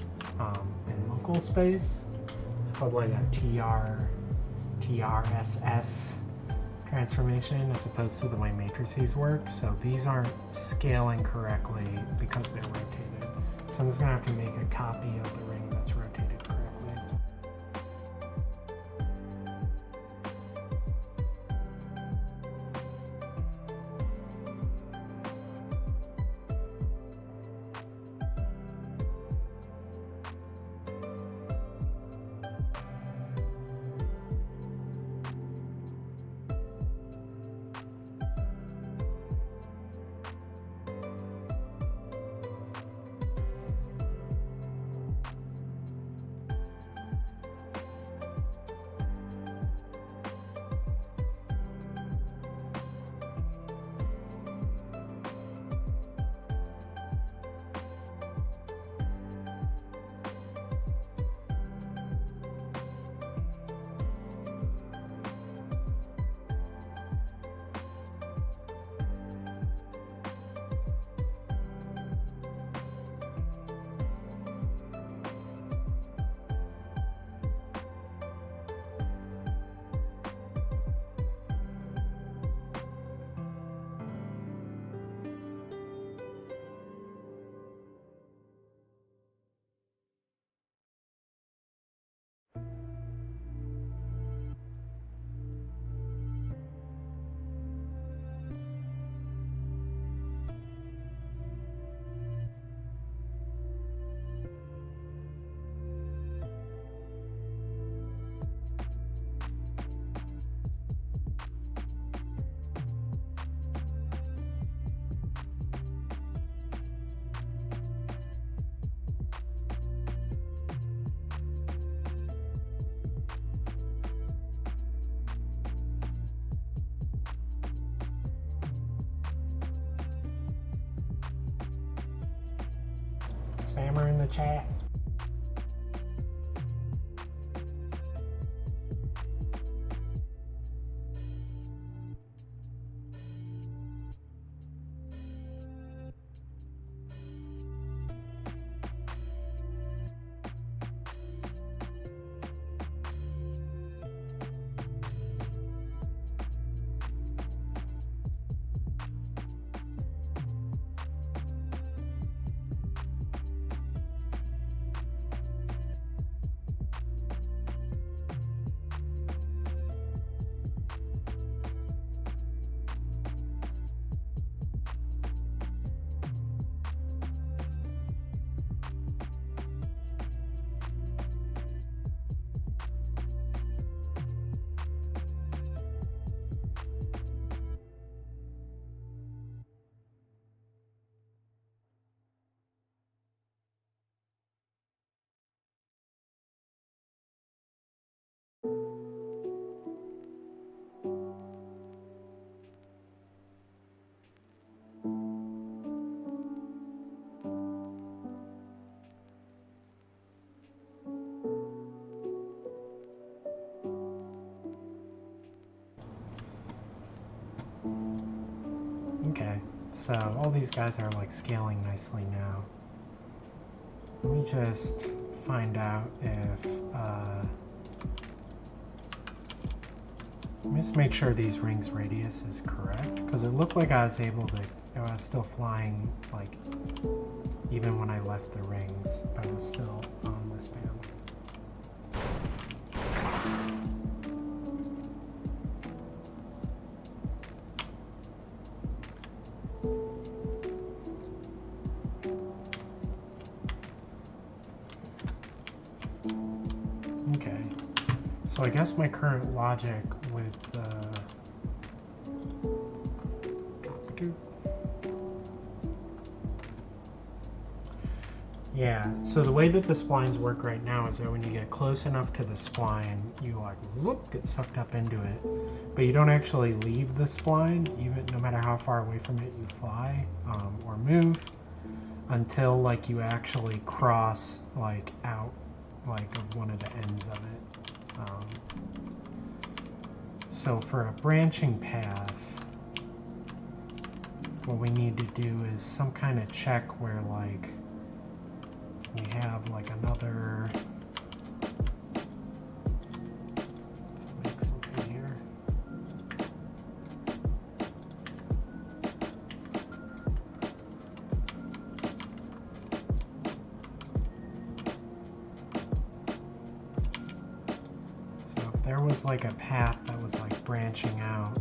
in local space. It's called like a TRSS transformation as opposed to the way matrices work. So these aren't scaling correctly because they're rotated. So I'm just gonna have to make a copy of the ring that's rotated correctly. Spammer in the chat. Okay, so all these guys are like scaling nicely now. Let me just find out if, let me just make sure these rings radius is correct, because it looked like I was still flying, like, even when I left the rings, I was still on this panel. Okay, so I guess my current logic with yeah, so the way that the splines work right now is that when you get close enough to the spline, you like zoop, get sucked up into it, but you don't actually leave the spline, even no matter how far away from it you fly or move, until like you actually cross like out like of one of the ends of it. So for a branching path, what we need to do is some kind of check where like we have like another, let's make something here. So if there was like a path that was like branching out,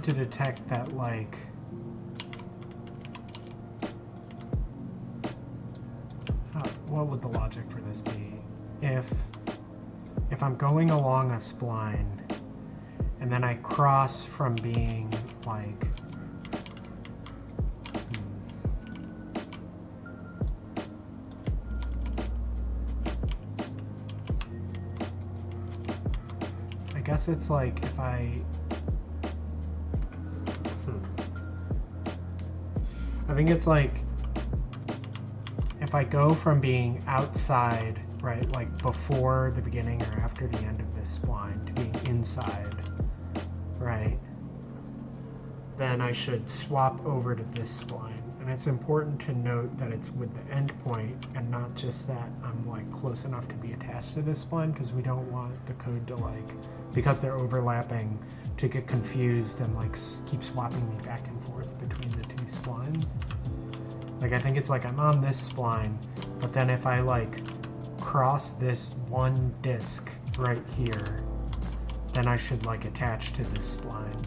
to detect that, like, what would the logic for this be? If I'm going along a spline and then I cross from being like I guess it's like if I think it's like if I go from being outside, right, like before the beginning or after the end of this spline, to being inside, right, then I should swap over to this spline. And it's important to note that it's with the end point and not just that I'm like close enough to be attached to this spline, because we don't want the code to like, because they're overlapping, to get confused and like keep swapping me back and forth between the two splines. Like I think it's like I'm on this spline, but then if I like cross this one disk right here, then I should like attach to this spline.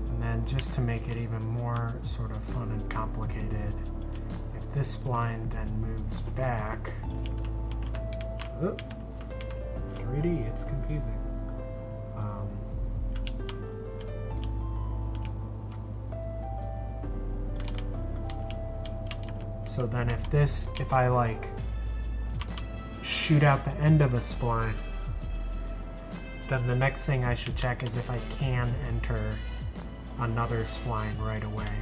And then just to make it even more sort of fun and complicated, if this spline then moves back, 3D, it's confusing. So then if I like shoot out the end of a spline, then the next thing I should check is if I can enter another spline right away.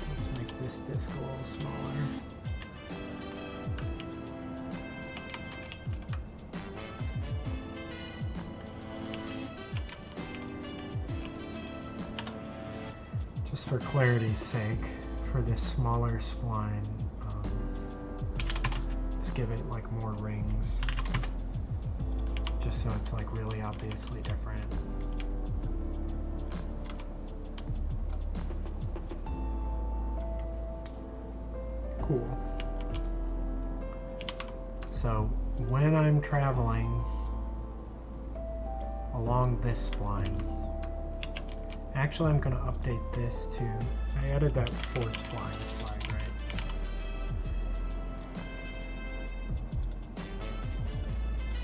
Let's make this disk a little smaller. Just for clarity's sake, for this smaller spline, let's give it like more rings, just so it's like really obviously different. Cool. So when I'm traveling along this spline, actually, I'm going to update this to, I added that force flag, right?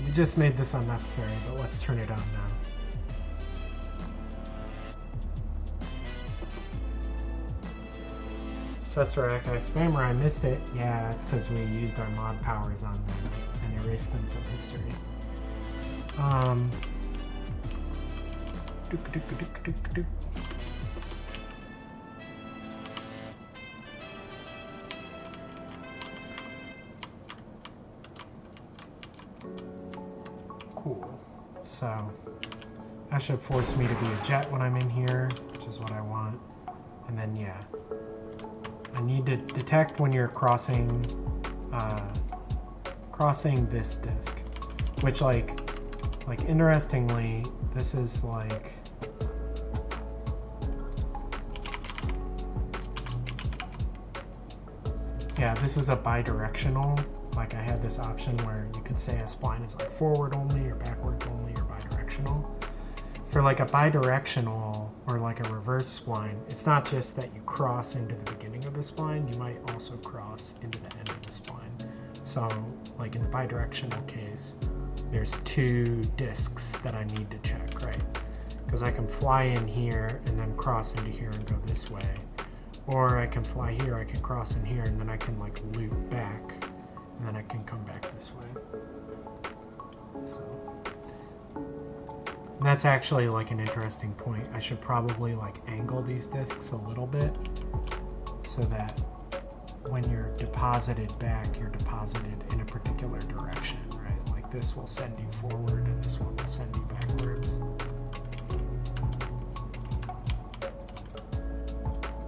We just made this unnecessary, but let's turn it on now. Seserac, Spammer, I missed it. Yeah, it's because we used our mod powers on them and erased them from history. Cool. So that should force me to be a jet when I'm in here, which is what I want. And then yeah, I need to detect when you're crossing this disk, which like interestingly, this is like, yeah, this is a bidirectional. Like I had this option where you could say a spline is like forward only or backwards only or bidirectional. For like a bidirectional or like a reverse spline, it's not just that you cross into the beginning of the spline, you might also cross into the end of the spline. So like in the bidirectional case, there's two disks that I need to check, right? Because I can fly in here and then cross into here and go this way. Or I can fly here, I can cross in here, and then I can like loop back, and then I can come back this way. So that's actually like an interesting point. I should probably like angle these discs a little bit so that when you're deposited back, you're deposited in a particular direction, right? Like this will send you forward and this one will send you backwards.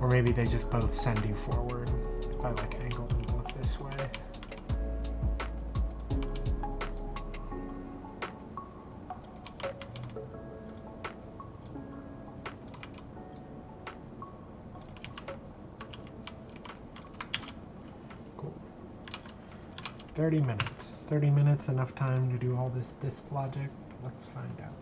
Or maybe they just both send you forward if I like angle them both this way. Cool. 30 minutes. Is 30 minutes enough time to do all this disk logic? Let's find out.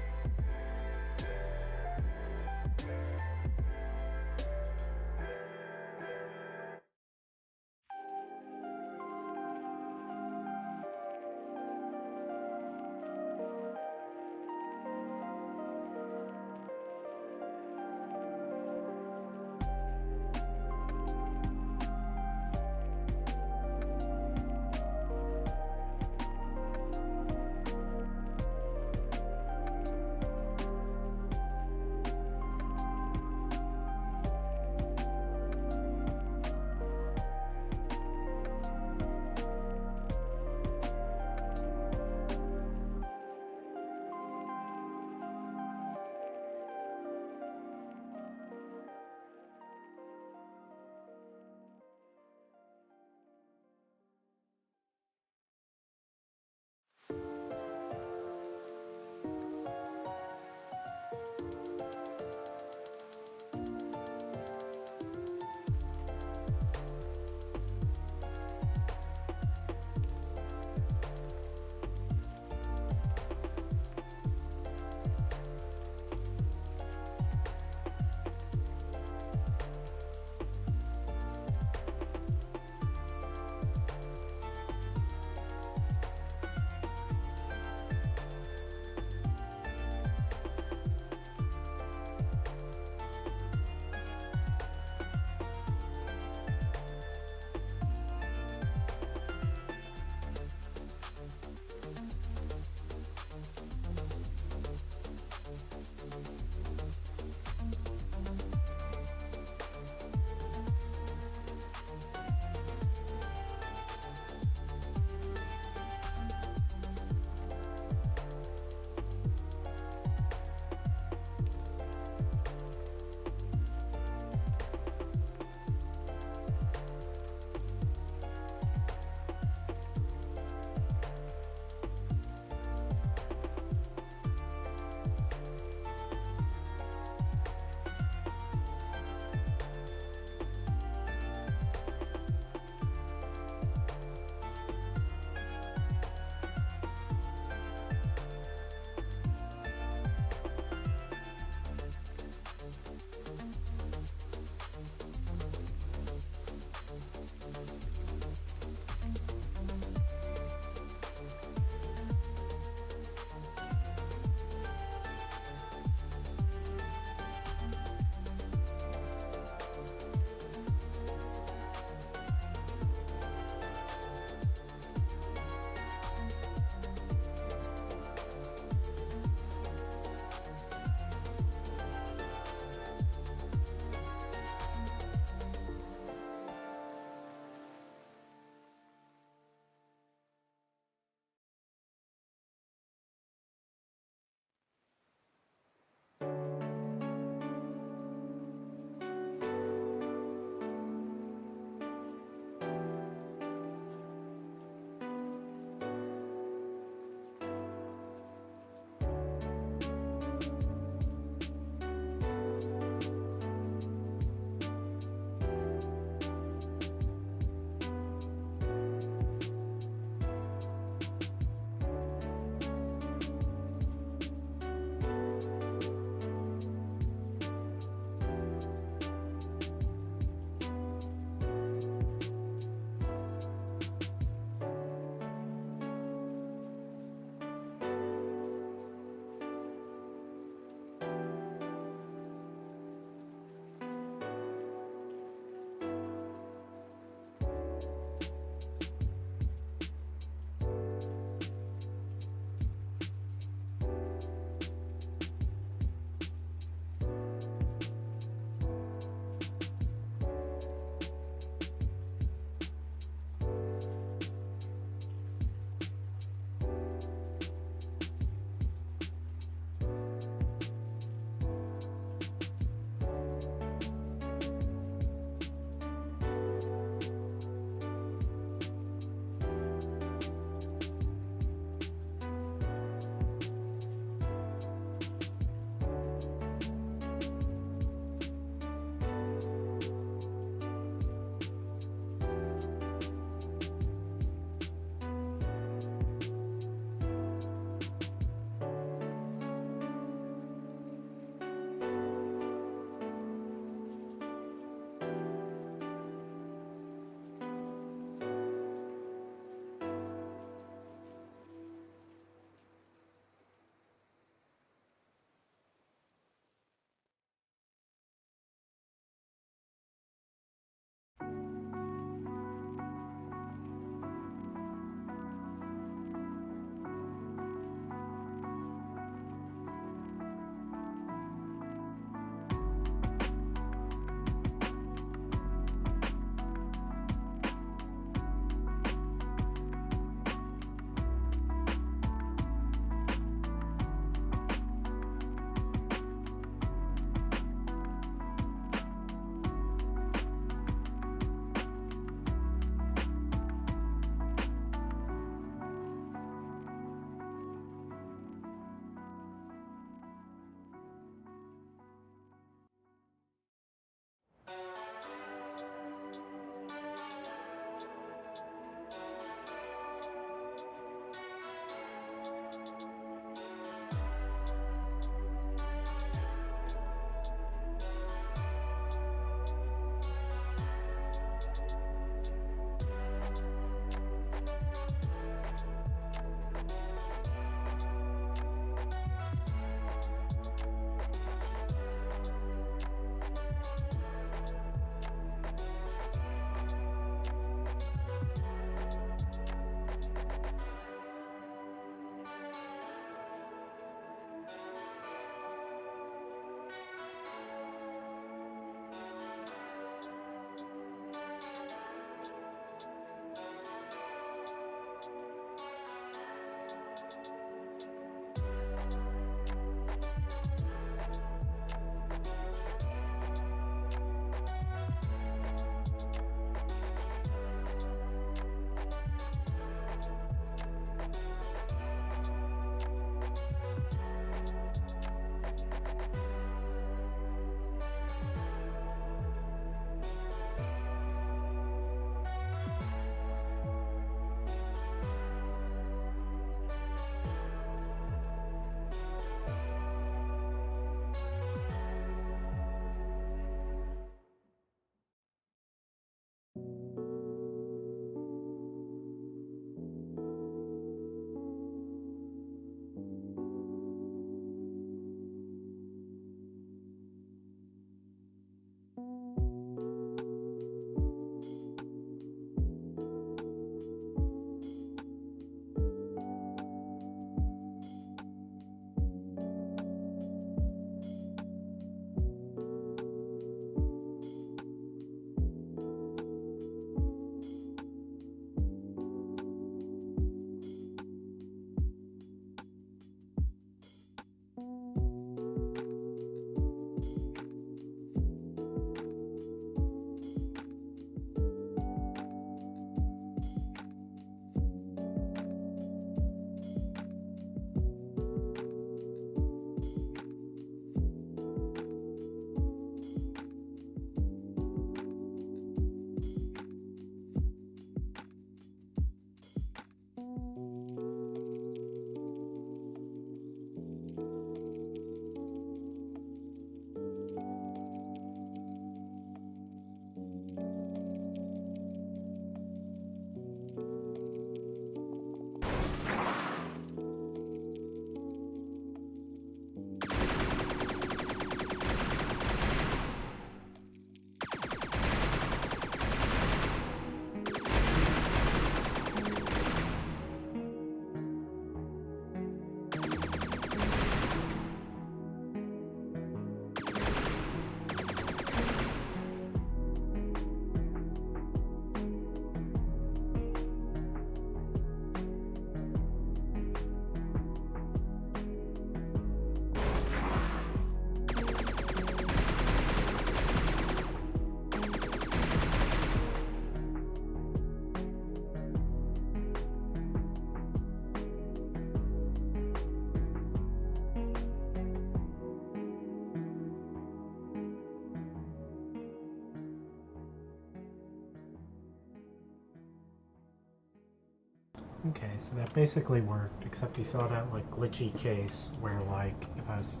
Okay, so that basically worked, except you saw that like glitchy case where like if I was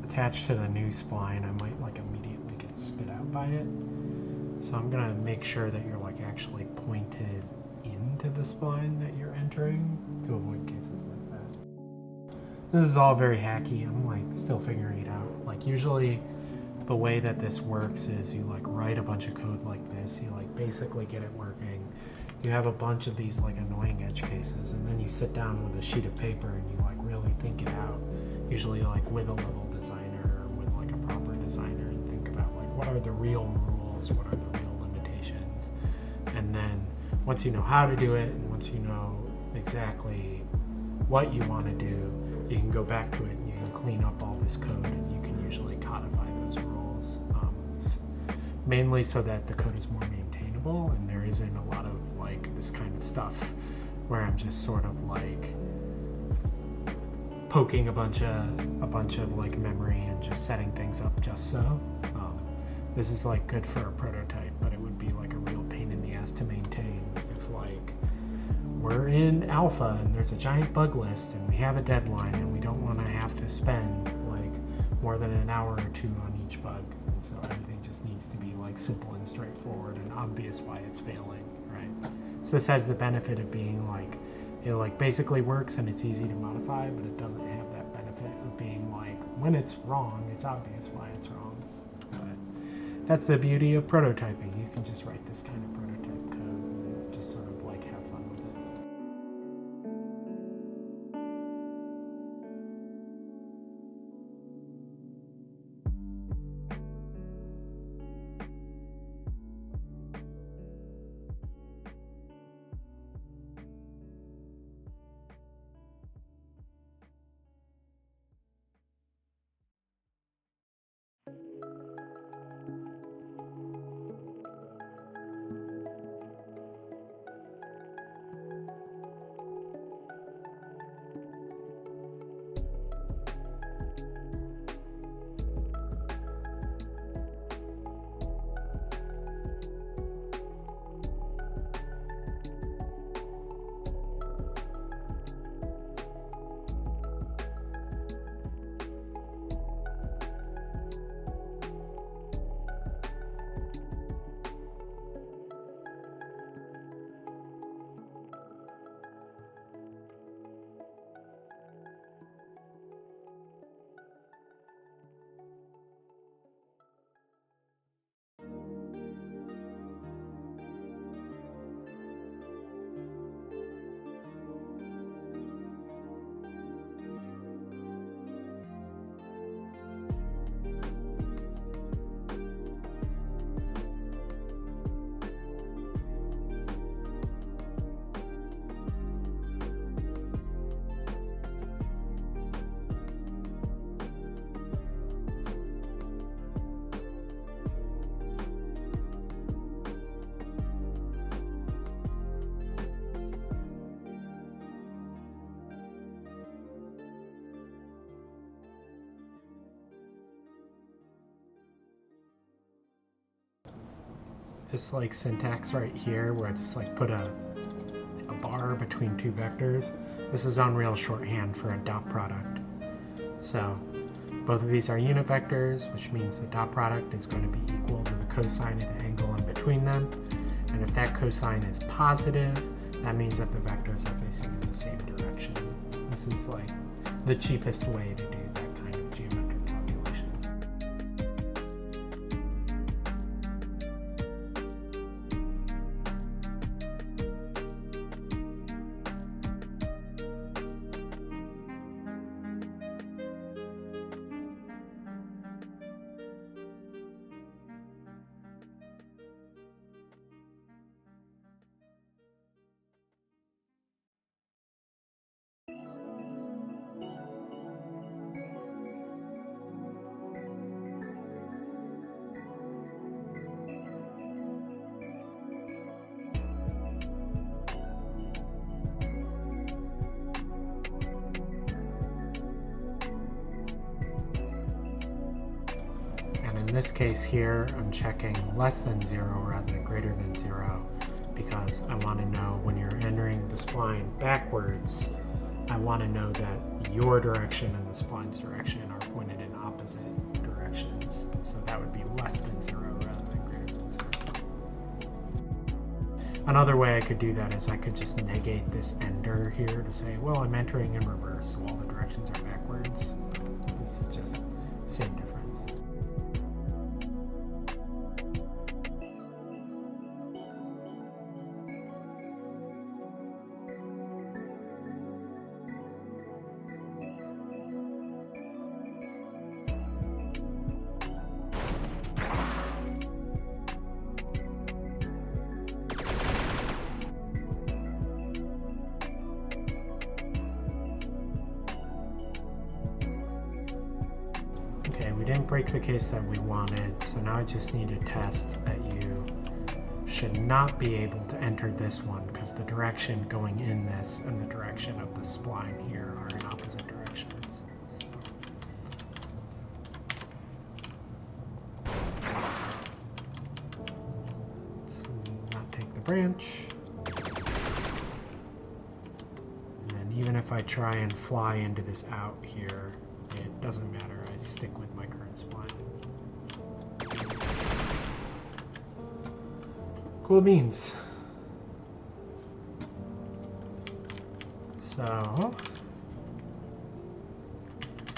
attached to the new spline, I might like immediately get spit out by it. So I'm gonna make sure that you're like actually pointed into the spline that you're entering to avoid cases like that. This is all very hacky. I'm like still figuring it out. Like usually the way that this works is you like write a bunch of code like this, you like basically get it working. You have a bunch of these like annoying edge cases, and then you sit down with a sheet of paper and you like really think it out, usually like with a level designer or with like a proper designer, and think about like what are the real rules, what are the real limitations, and then once you know how to do it and once you know exactly what you want to do, you can go back to it and you can clean up all this code and you can usually codify those rules, mainly so that the code is more maintainable and there isn't a lot of like this kind of stuff where I'm just sort of like poking a bunch of like memory and just setting things up just so. This is like good for a prototype, but it would be like a real pain in the ass to maintain if like we're in alpha and there's a giant bug list and we have a deadline and we don't want to have to spend like more than an hour or two on each bug. And so everything just needs to be like simple and straightforward and obvious why it's failing, right? So this has the benefit of being like, it like basically works and it's easy to modify, but it doesn't have that benefit of being like, when it's wrong, it's obvious why it's wrong. But that's the beauty of prototyping. You can just write this kind of prototype code and just sort of like have fun with it. This like syntax right here where I just like put a bar between two vectors. This is Unreal shorthand for a dot product. So both of these are unit vectors, which means the dot product is going to be equal to the cosine of the angle in between them. And if that cosine is positive, that means that the vectors are facing in the same direction. This is like the cheapest way to do that kind of geometric calculation. In this case here, I'm checking less than 0 rather than greater than 0 because I want to know when you're entering the spline backwards, I want to know that your direction and the spline's direction are pointed in opposite directions. So that would be less than 0 rather than greater than 0. Another way I could do that is I could just negate this ender here to say, well, I'm entering in reverse, so all the directions are backwards. It's just same difference. Okay, we didn't break the case that we wanted, so now I just need to test that you should not be able to enter this one because the direction going in this and the direction of the spline here are in opposite directions. Let's not take the branch. And then even if I try and fly into this out here, it doesn't matter. I stick with my current spline. Cool beans. So,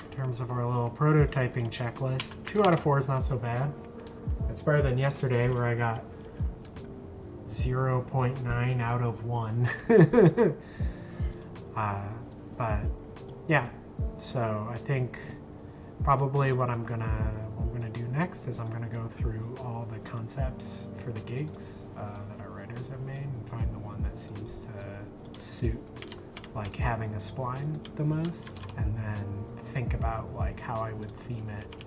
in terms of our little prototyping checklist, 2 out of 4 is not so bad. It's better than yesterday where I got 0.9 out of 1. But yeah. So I think probably what I'm gonna do next is I'm gonna go through all the concepts for the gigs that our writers have made and find the one that seems to suit like having a spline the most, and then think about like how I would theme it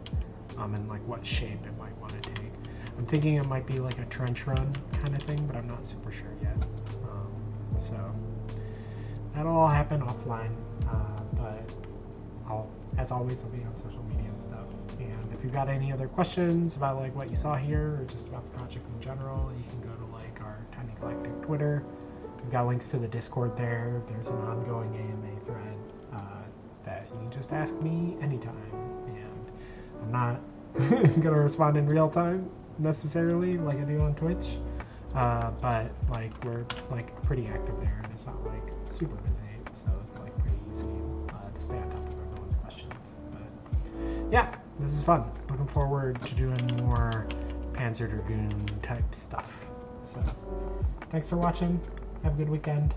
and like what shape it might want to take. I'm thinking it might be like a trench run kind of thing, but I'm not super sure yet. So that'll all happen offline, but as always, I'll be on social media and stuff. And if you've got any other questions about like what you saw here or just about the project in general, you can go to like our Tiny Galactic Twitter. We've got links to the Discord there. There's an ongoing AMA thread that you can just ask me anytime. And I'm not gonna respond in real time necessarily like I do on Twitch, but like we're like pretty active there, and it's not like super busy, so it's like pretty easy to stay on top of everyone's questions. But yeah, this is fun. Looking forward to doing more Panzer Dragoon type stuff. So thanks for watching. Have a good weekend.